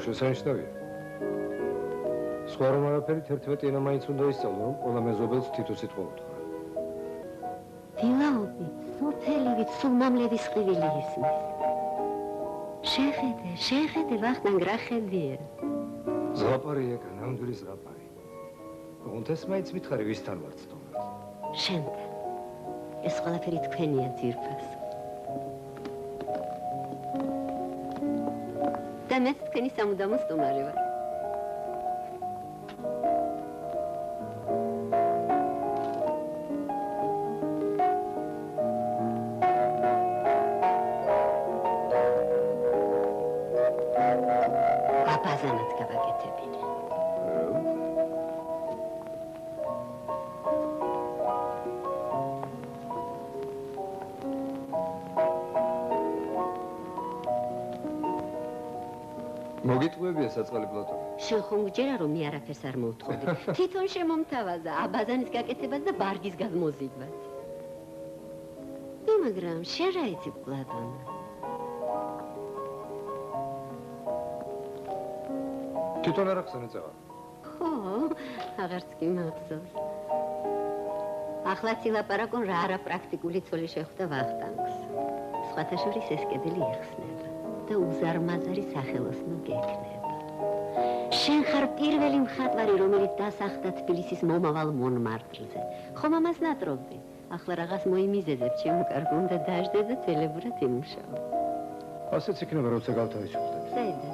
შესანიშნავია. სხვა რომ არაფერი 11 ენა მაინც უნდა ისწავლო, რომ ყველა მეზობელს თითო სიტყვა უთხრა. დილაობი, სოფელივით სულ მამლების ყივილი ისმის. შეხედე, ვახტანგ, რა ხედია? ზღაპარი ეკა, ნამდვილი ზღაპარი. კონტეს მაინც მითხარი, ვისთან ვარ სწორად? შენთან. ეს ყველაფერი თქვენია ძირფას. და მეც თქვენი სამუდამო სტუმარი ვარ. აბაზანად გავაკეთებინე. მოგიტყვევია საწყალი პლატონი. შენ ხომ გჯერა რომ მე არაფერს არ მოვთხოვდი. თვითონ შემომთავაზა აბაზანის გაკეთებას და ბარგის გადმოზიდვას. მაგრამ შენ რა იცი პლატონა? თვითონ არ ახსენე წავა. ხო, აღარც კი მახსოვს. ახლა ცილაპარაკონ რა არა პრაქტიკული ცოლი შეხვდა ვახტანგს. სხვათა შორის ეს კედელი იხსნება და უზარმაზარი სახელოსნო გექნება. შენ ხარ პირველი მხატვარი, რომელიც დასახლდა თბილისის მომავალ მონმარტრზე. ხომ ამას ნატრობდი? ახლა რაღაც მოიმიზეზებ, ჩემო კარგო, უნდა დაждდე და თელებურად იმუშაო. ასეც იქნება, როცა გავთავისუფლდეთ. საიდან?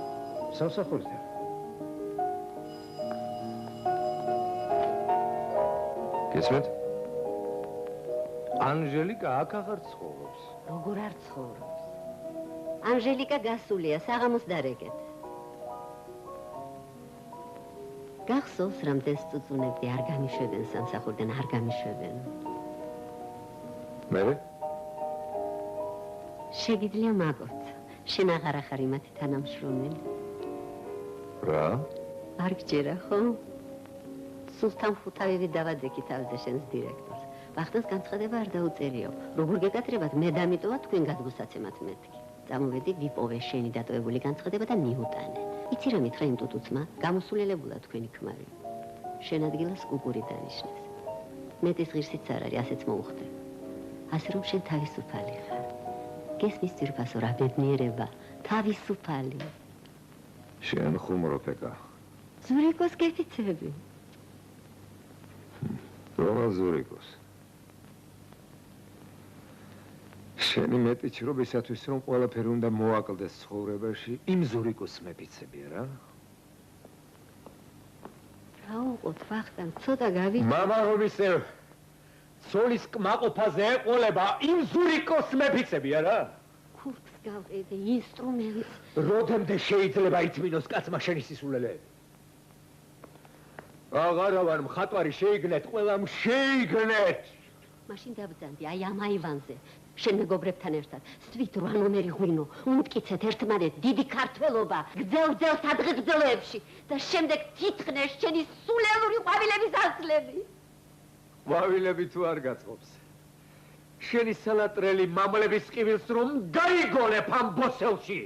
სამსახურიდან. გესმით? ანჟელიკა აქ აღარ ცხოვრობს. როგორ არ ცხოვრობს? ანჟელიკა გასულია, საღამოს დარეკეთ. გახსოვს, რამდენს წუწუნებდი არ გამიშვებენ სამსახურიდან, არ გამიშვებენ. მე? შეგიძლია მაგოთ. შენ აღარ ახარ იმათი თანამშრომელი. რა? არ გჯერა, ხო? სულთან ხუთავივით დავადექი თავზე შენს დირექტორს. ვახტანს განცხადება არ დაუწერიო. როგორ გეკატრებათ, მე დამიტოვა თქვენ გადმოსაცემად მეთქი. წამოვედი, ვიპოვე შენი დატოვებული განცხადება და მიუტანე. იცი რა მითხრა იმ ტუტუცმა? გამოსულელებულა თქვენი ქმარი. შენ ადგილას კუკური დანიშნეს. მეტის ღირსიც არ არის, ასეც მოუხდე. ასე რომ შენ თავისუფალი ხარ. გესმის ძირფასო რა ბედნიერება, თავისუფალი. შენ ხუმრობ ეკა. ზურიკოს გეფიცები. რომელ ზურიკოს? შენი მეტი ჩრობისათვის რომ ყველაფერი უნდა მოაკლდეს ცხოვრებაში, იმ ზურიკოს მეფიცები რა? რა უყოთ ვახტანგ, ცოტა გავიწევ. მამარობისევ ცოლის კმაყოფაზე ეყოლება იმ ზურიკოს მეფიცები არა? ქურთს გავყიდე, ინსტრუმენტს. როდემდე შეიძლება იწმინოს კაცმა შენი სისულელეები? აღარა ვარ მხატვარი, შეიგნეთ, ყველამ შეიგნეთ! მაშინ დაბრძანდი აი ამ აივანზე. შენ მეგობრებთან ერთად, სვით 8 ნომერი ღვინო, უმტკიცეთ ერთმანეთ დიდი ქართველობა, გძელ-ძელ სადღეგრძელოებში და შემდეგ თითქნეს შენი სულელური ყვავილების ასლები. ყვავილები თუ არ გაწყობს. შენი სალატრელი მამლების ყივილს რომ გაიგონებ ამ ბოსელში.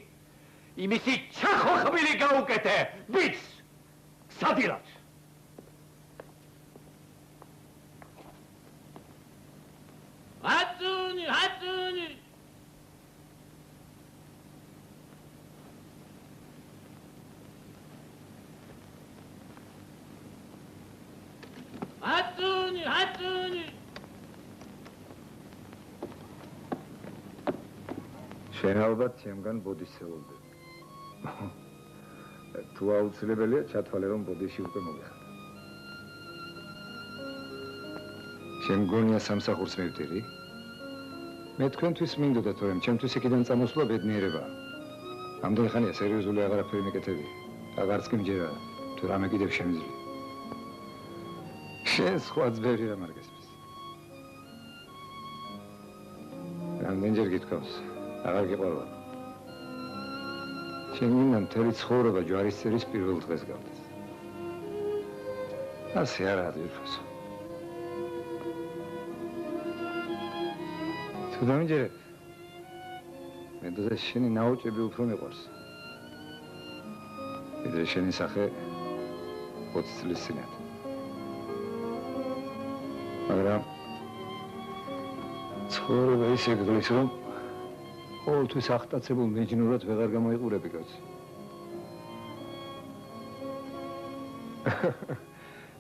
იმისი ჩახოხბილი გაუკეთე, ვიცს, სადილად. Hatuni, hatuni. Hatuni, hatuni. შენ ალბათ ჩემგან ბოდიშს ელოდი. თუ აუცილებელია ჩათვალე რომ ბოდიში უკვე მოგეხატა. შენ გონია სამსახურს მივდირი? მე თქვენთვის მინდოდა, თორემ ჩემთვის იქიდან წამოსვლა ბედნიერებაა. ამდენი ხანია სერიოზული აღარაფერი მეკეთები. აღარც კი მჯერა, თუ რამე კიდევ შემიძლია. შენ სხვა ძვერი რამ არ გესმის. რამდენჯერ გითხოვს, აღარ გიყვარვა. შენ მინდა მთელი ცხოვრება ჯვარისწერის პირველ დღეს გავდეს. ასე არ ადვირფასო. თუ დამიჯერებ, მედოზე შენი ნაოჭები უფრო მიყვარს. ვიდრე შენი სახე 20 წლის წინათ. მაგრამ ცხოვრება ისე გდრის, რომ ყოველთვის აღტაცებულ მეჯნურად ვეღარ გამოიყურები კაცი.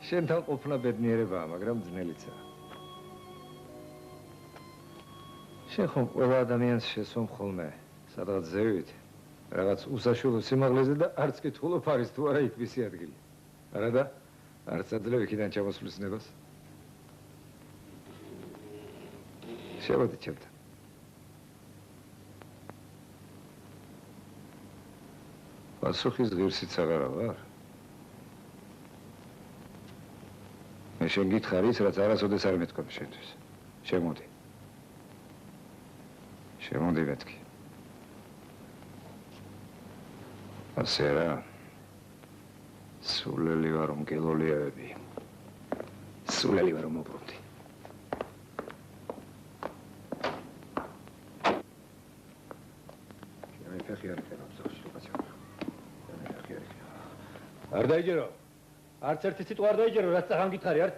შენთან ყოფნა ბედნიერებაა, მაგრამ ძნელიცაა. შენ ხომ ყველა ადამიანს შესვამ ხოლმე, სადღაც ზევით, რაღაც უსაშუალო სიმაღლეზე და არც კი თულობ არის თუ არა იქ მისი ადგილი. არა და? არც აძლევ იქიდან ჩამოსვლის ნებას. შევედი ჩემთან. პასუხის ღირსიც აღარა ვარ. მე შენ გითხარ ის, რაც არასოდეს არ მეთქვა შენთვის. შემოდი. შემოდი მეთქი. ასე რა. სულელი ვარ რომ გელოლიავები. სულელი ვარ რომ მობრუნდი. მე ფეხი არ ხედავს სახში კაცო. მე ფეხი არ ხედავს. არ დაიჯერო. არც ერთი სიტყვა არ დაიჯერო, რაც წაღან გითხარი არ.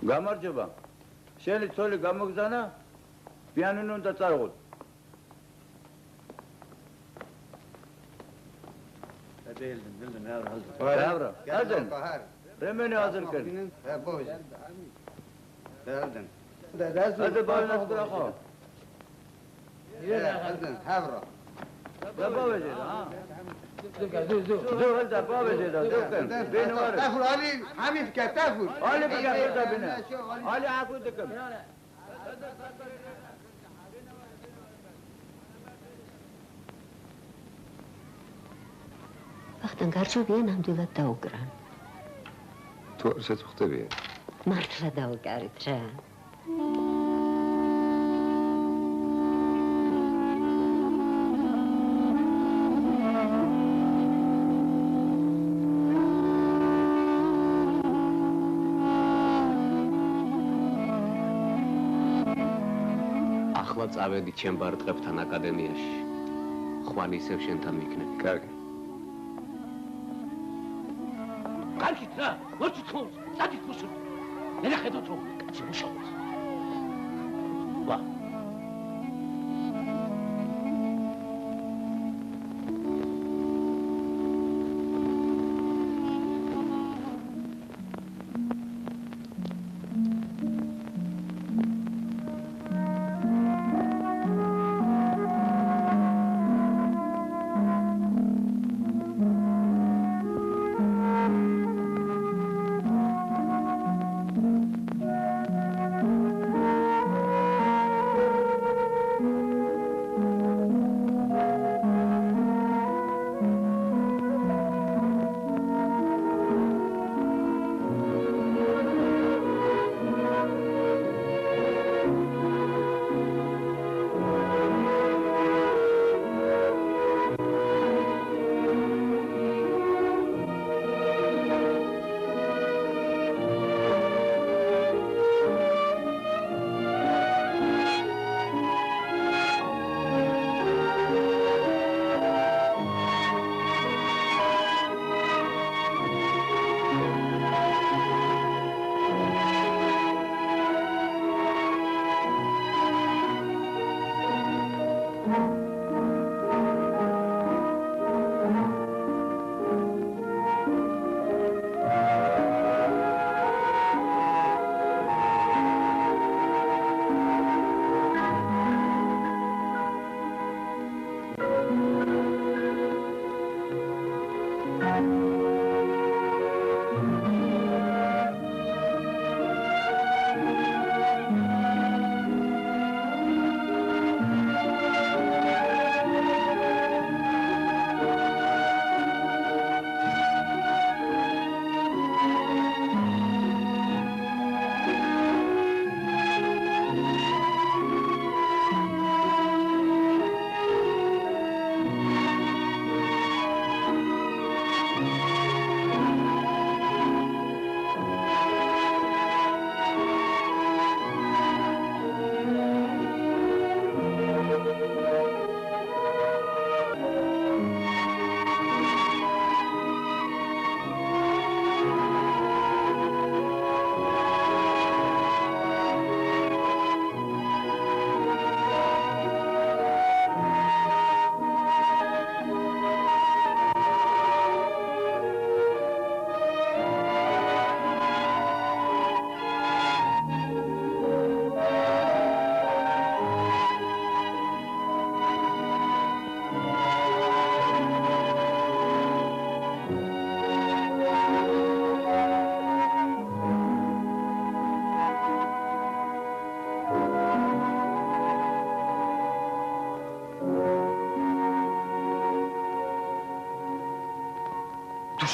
გამარჯობა. შენი ცოლი გამოგზანა? პიანინო უნდა წარღოთ. Bildim, ne var hazır. Davra. Hazır. Remeni hazır kır. Geldin. Hadi bana bırakın. Geldin, havra. Daba verir ha. Dur hadi daba verir da. Beni var. Tafur Ali, Hamid ke tafur. Ali bir gel da beni. Ali akı dıkım. ვახტანგ გარჩევია ნამდვილად დაუგრან. თუ არცაც ხდებია. მართლა დაუგარით რა. ახლა წავედი ჩემ ბარტყებთან აკადემიაში. ხვალ ისევ შენთან ვიქნები. კარგი. კარგით რა, მოდი თქოს, წადი ქუსო. მე ნახედოთ რომ კაცი მუშაობს. ვა.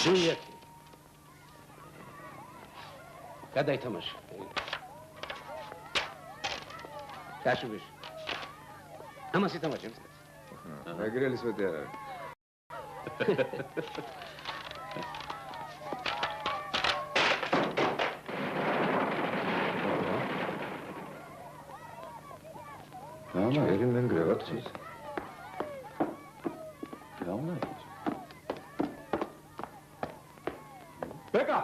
შეიერთე. გადაითამაშე. გაშუბიშ. ამას ითამაშებს. ეგრელის მეტი არ არის. ამა ერინენ გრევაცის. რაუნა ის. ბეკა!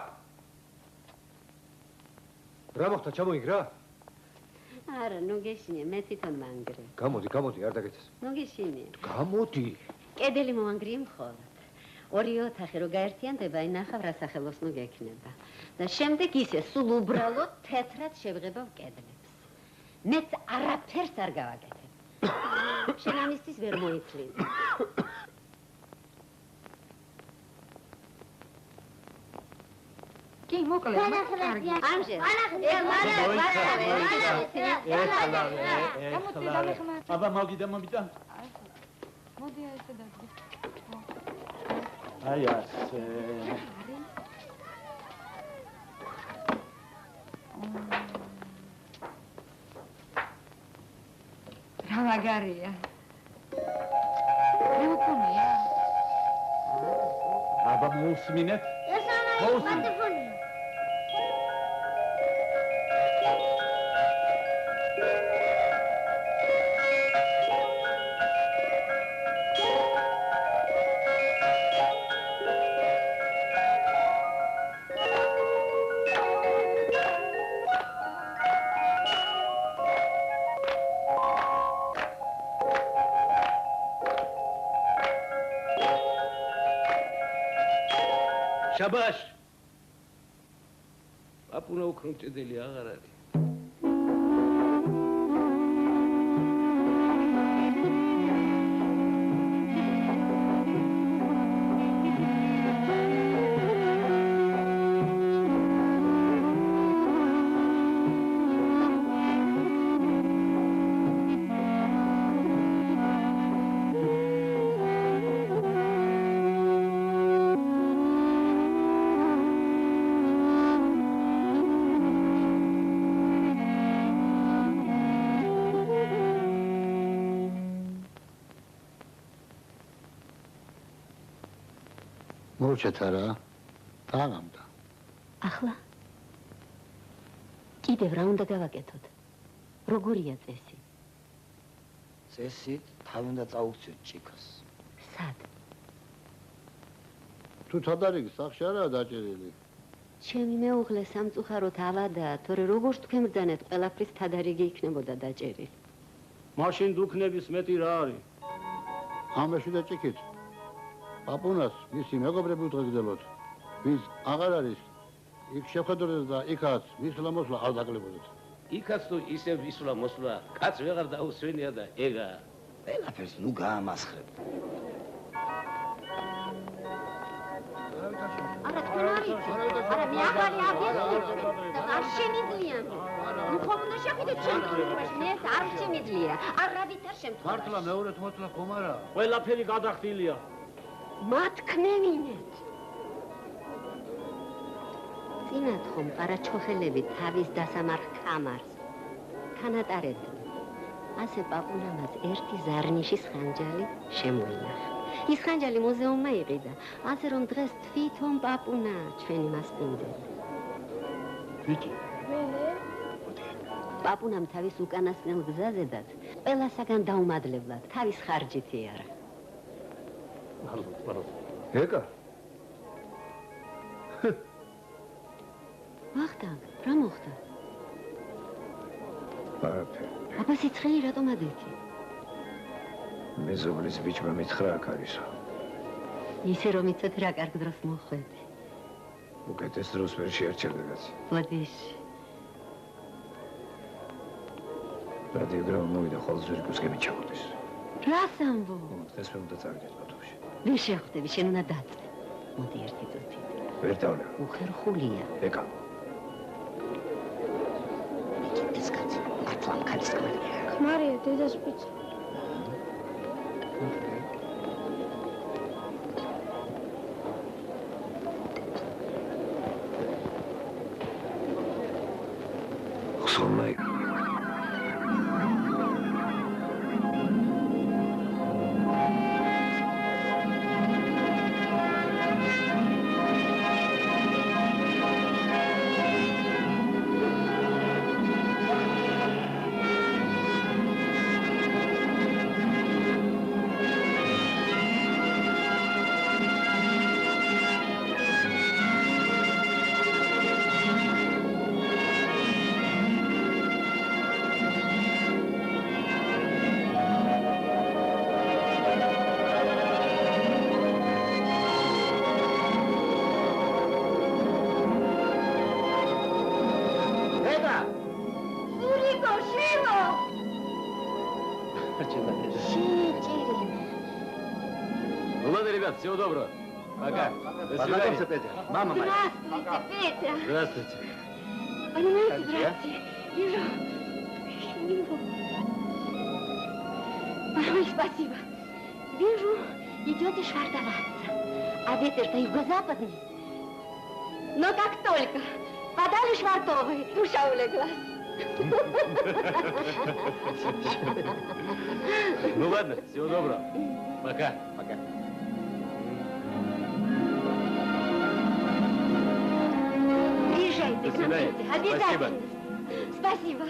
რა მოხდა, ჩამოიგრა? არა, ნუ გეშინია, მე თვითონ მანგრე. გამოდი, არ დაგეცეს. ნუ გეშინია. გამოდი. კედელი მომანგრიე მხოლოდ. ორი ოთახი რო გაერთიანდება, ინახავ რა სახელოსნო გექნება. და შემდეგ ისე სულ უბრალოდ თეთრად შევღებავ კედლებს. მეც არაფერს არ გავაკეთებ. შენ ამისთვის ვერ მოიცლი. კი, მოკლედ. ამჟერ. აბა მოგიდა. მოდი ესე დადგე. აი ასე. რა მაგარია. მე მქონია. აბა მოусმინეთ. მატეფონია. შაბაშ. პაპუნა უფრო მჭედელი აღარ არის. მოვჩეთ არა? დაღამდა. ახლა კიდევ რა უნდა გავაკეთოთ? როგორია წესი? წესით თავი უნდა წაუხციოთ ჭიქას. სად? თუ თადარიგი სახში არაა დაჭერილი. ჩემი მეუღლე სამწუხაროდ ავადაა, თორე როგორ თქვენ ბრძანეთ, ყველაფრის თადარიგი იქნებოდა დაჭერილი. მაშინ დუქნების მეტი რა არის? ამაში და ჭიქით. პაპუნას მისი მეგობრები უთხრგდელოთ. ვის აღარ არის, იქ შევხედოთ და იქაც ვისლა მოსვლა არ დაკლებოდეთ. იქაც თუ ისევ ვისვლა მოსვლა, კაც ვეღარ დაუსვენია და ეგა. ყველაფერს ნუ გაამასხრებ. არა თქვენ არა მე ახალი აღიარებ და არ შემიძლია. ნუ ხომ უნდა შეხვიდეთ შემთხვევაში, მე არ შემიძლია. არავითარ შემთხვევაში. მართლა მეორეთ მოსვლა ხომ არა? ყველაფერი გადახდილია. მათქნევინეთ. წინათ ხომ ყარაჩოხელები თავის დასამარხ კამარს თანატარებდნენ. ასე პაპუნამაც ერთი ზარნიშის ხანჯალი შემოინახა. ის ხანჯალი მუზეუმმა იყიდა, ასე რომ დღეს თვითონ პაპუნაა ჩვენი მასპინძელი. ბიჭი. პაპუნამ თავის უკანასკნელ გზაზედაც ყველასაგან დაუმადლებლად თავის ხარჯით იარა. ეკა? ვახტანგ, რა მოხდა? არაფერი. აბა სიცხელი რატომ ადექი? მეზობლის ბიჭმა მითხრა აქ არისო. ისე რომ იცოდი რა კარგ დროს მოხვედი. უკეთეს დროს ვერ შეერჩევდა კაცი. ბოდიში. რადიოგრამა მოვიდა ხოლმე ზურიკუსკები ჩაუდის. რას ამბო? დღეს ვერ უნდა წავიდეთ ბათუმში. ვერ შეხვდები, შენ უნდა დაწვე. მოდი ერთი წუთი. ვერ დავლე. უხერხულია. ეკა. ეს კაცი მართლა მკაცს ქმარია. ქმარია დედას პიცა. ხსოვნაი. Всего доброго. Пока. До свидания. Петя. Мама моя. Здравствуйте, Петя. Здравствуйте. Понимаете, братцы, вижу. Большое спасибо. Вижу, идете швартоваться. А ветер-то юго-западный. Но как только подали швартовые, душа улеглась. Ну ладно, всего доброго. Пока. Пока. Приезжайте к нам, Петя. Обязательно. Спасибо.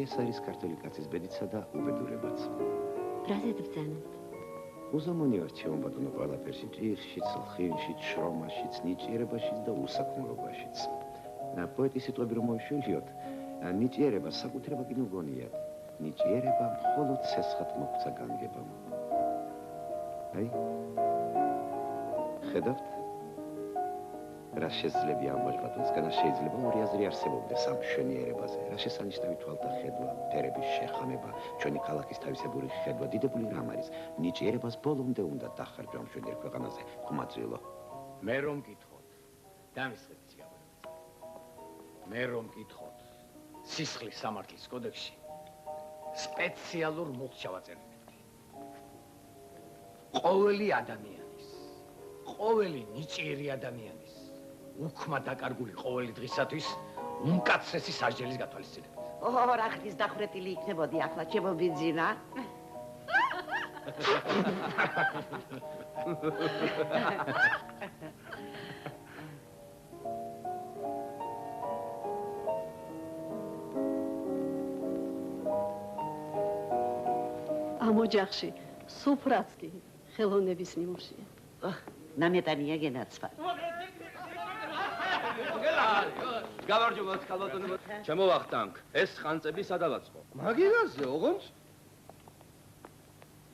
ეს არის ქართული კაცის ბედიცა და უბედურებაც. რაზე ბრძანებთ? უზომონი არჩევენ ბატონო ყველაფერში, ჭირშიც, ლხინშიც, შრომაშიც, ნიჭიერებაშიც და უსაქმურობაშიც. პოეტის სიტყვები რომ მოვიშველიოთ, ნიჭიერება საკუთრება კი ნუგონიათ. ნიჭიერება მხოლოდ ცესხად მოგვცა განგებამ. აი, ხედავთ? რა შეძლები ამბობს ბატონსგან, შეიძლება ორი აზრი არსებობდეს ამ მშვენიერებაზე. რა შესანიშნავი თვალთახედვა, ფერების შეხამება, ჩვენი ქალაქის თავისებური ხედვა, დიდებული რამ არის. ნიჭიერებას ბოლომდე უნდა დახარჯვა ამ მშვენიერ ქვეყანაზე, ხმაძილო. მე რომ გითხოთ, დამისხეთ სიამოვნებაც. მე რომ გითხოთ, სისხლის სამართლის კოდექსში სპეციალურ მუხტს ჩავაწერეთ. ყოველი ადამიანის, ყოველი ნიჭიერი ადამიანის უქმა დაკარგული ყოველი დღისათვის უმკაცრესი სასჯელის გათვალისწინებით. რა ხნის დახვრეტილი იქნებოდი ახლა ჩემო ბიძინა? ამ ოჯახში სუფრაც კი ხელოვნების ნიმუშია. ნამეტანია გენაცვა. გავარჯობოთ ქალბატონო. შემოვახტანք. ეს ხანწები სადავაწყო. მაგიღაზე, ოღონდ?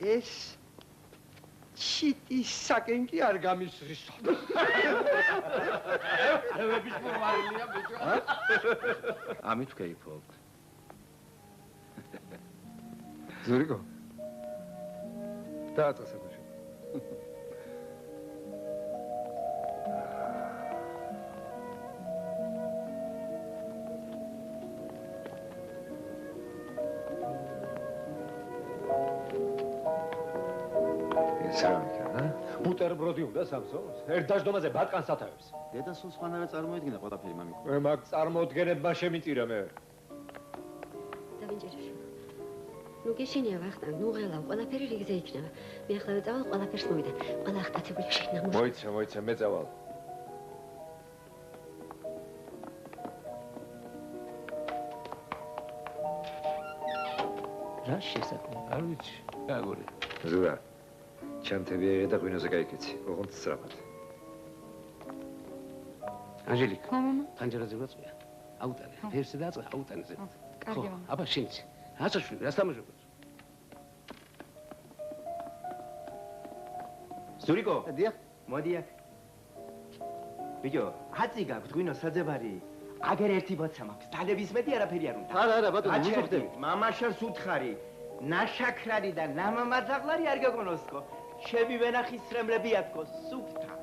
ეს ჩიტის საკენკი არ გამისრის. ევების მომარილია ბიჭო. ამით ვქეიფობთ. ზურიკო. დააწყე საქმეში. ბუტერბროდი უნდა სამსონს? ერთ დაждომაზე ბატკანს ათავებს. დედა სულ სხვანაირად წარმოედგინა ყველაფერი მამიკო. მე მაგ წარმოუდგენებმა შემიწირა მე. დავინჯერე. ნუ გეშინია ვახტანგ, ნუ ღელავ, ყველაფერი რიგზე იქნება. მე ახლა ვეწავალ, ყველაფერს მოვიდა. ყველა ახტაცებული შენ ნამუშ. მოიცა, მე წავალ. რა შესაძლოა? არ ვიცი, გაგური. ზურა. ჩანთები აიღე და ღვინოზე გაიქეცი, ოღონდ სწრაფად. ანჟელიკა, ხანჯარაზე ვაწვია. აუტანე, ფერსი დააწვა, აუტანე ზე. კარგი მამა. აბა შენც. აცაშვილი, რას თამაშობთ? ზურიკო, დიახ, მოდი აქ. ბიჭო, აცი გაქვს ღვინოს საძებარი. აგერ ერთი ბოცა მაქვს, დალების მეტი არაფერი არ უნდა. არა, ბატონო, მივხვდები. მამაშას უთხარი. ნაშაქრარი და ნამამაძაღლარი არ გაგონოსკო. ჩემი ვენახის სრემლები ათქო სუფთა.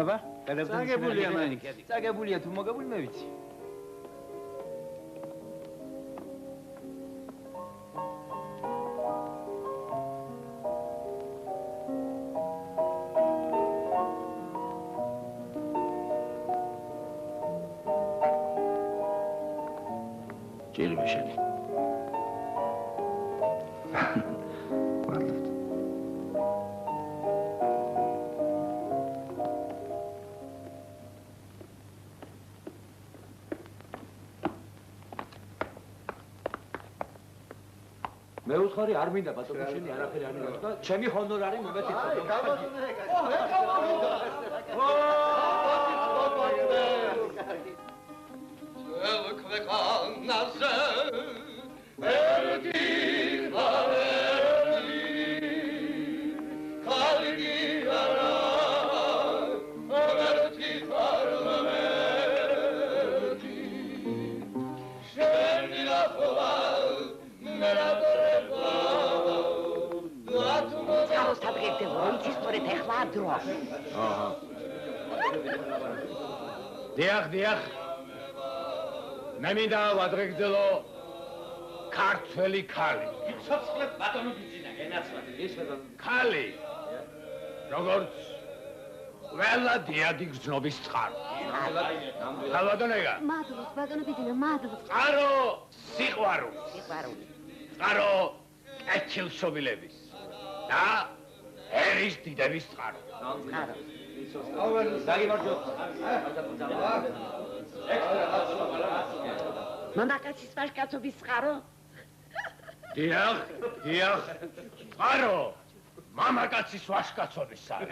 აბა, წაგებულია მაინც. წაგებულია თუ მოგებული მე ვიცი. ჭირვე შენი. მადლობთ. მე უთხარი არ მინდა ბატონო შენი არაფერი არ მინდა და ჩემი ჰონორარი მომეთითო. აი, გამოსუნდა ეგ. ქვეყანაზე ერთი ხალხი არა ერთი ხალხი შენი ლაფოვა მერაბერება წყაროს თაბგებდე ვოიცი სწორედ ეხლა დრო. აჰა. დიახ. მე მინდა ვადრეგძელო ქართველი ქალი. ცოცხლებ ბატონო ბიძინა გენაცვალე. ისე ქალი. როგორც ყველა დიადი გრძნობის წყარო. ალბათონეგა. მადლობთ, ბატონო ბიძინა, მადლობთ. წყარო სიყვარული. წყარო კეთილშობილების და ერის დიდების წყარო. მამაკაცის ვაჟკაცობის წყარო? დიახ, წყარო. მამაკაცის ვაჟკაცობის წყარო.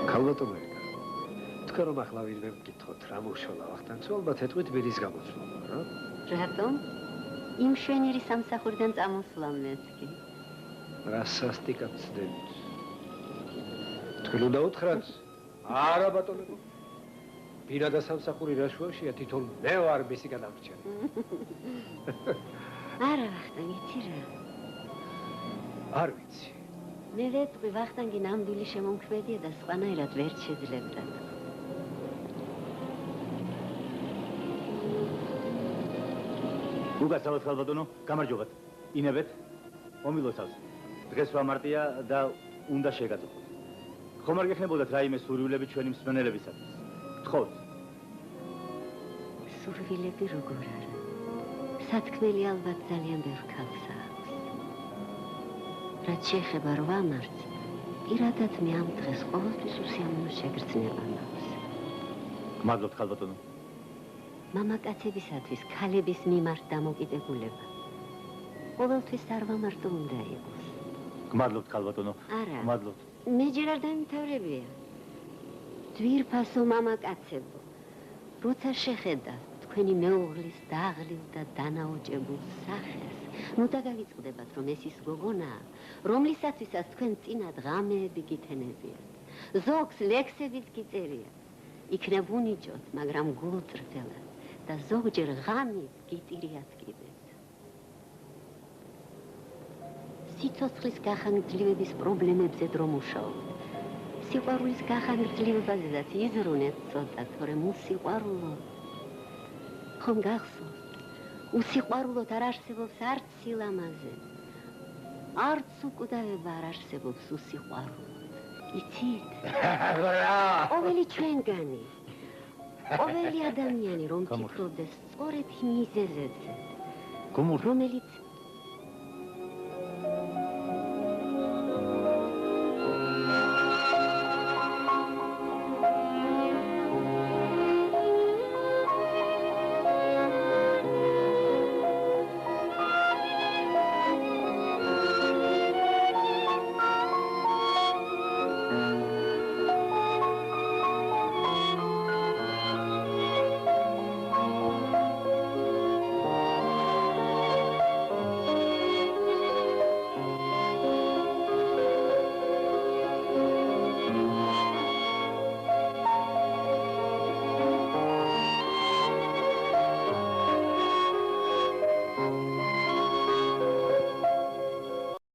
ქალბატონო, თქვენ რომ ახლა ვინმე მკითხოთ რა მოშოლა ვახტანგს, ალბათ ეთყვით ბედის გამოცნობა, რა? რატომ? იმ შვენიერი სამსახურიდან წამოსვლა მეც კი. რა სასტიკად ცდებით. თქვენ უნდა უთხრათ? არა ბატონო. პირადა სამსახური რა შუაშია, თვითონ მე ვარ მისი გადამრჩენი. არა ვახტანგი, იცი რა? არ ვიცი. მე ვეტყვი ვახტანგი ნამდვილი შემომქმედია და სხვანაირად ვერ შეძლებდა. უგაცავთ ხალბატონო, გამარჯობათ. ინებეთ, მომილოცავს. დღეს 8 მარტია და უნდა შეგაწყვეტოთ. ხომ არ გეხნებოდათ რაიმე სურვილები ჩვენი მსმენელებისათვის? გთხოვთ. სურვილები როგორ არა? სათქმელი ალბათ ძალიან ბევრ ქალს აქვს. რაც შეეხება 8 მარტს, პირადად მე ამ დღეს ყოველთვის უსიამოვნო შეგრძნება მაქვს. გმადლობთ ხალბატონო. მამაკაცებისათვის ქალების მიმართ დამოკიდებულება ყოველთვის არ ვამარტო უნდა იყოს. გმადლობთ ხალბატონო. არა. გმადლობთ. მე ჯერ არ დამთავრებია. ძვირფასო მამაკაცებო, როცა შეხედავ თქვენი მეუღლის დაღლილ და დანაოჭებულ სახეს, ნუ დაგავიწყდებათ, რომ ეს ის გოგონაა, რომლისათვისაც თქვენ წინათ ღამეები გითენებიათ. ზოგს ლექსებიც გიწერიათ. იქნებ უნიჭოთ, მაგრამ გულწრფელად და ზოგჯერ ღამით გიტირიათ კიდეც. სიცოცხლის გახანგრძლივების პრობლემებზე დრო მუშაობთ. სიყვარულის გახანგრძლივებაზეც იზრუნეთ ცოტა, თორემ უსიყვარულო. ხომ გახსოვს? უსიყვარულოდ არ არსებობს არც სილამაზე. არც უკვდავება არ არსებობს უსიყვარულოდ. იცით? ყოველი ჩვენგანი, ყოველი ადამიანი რომ ფიქრობდეს სწორედ იმ მიზეზებზე, რომელიც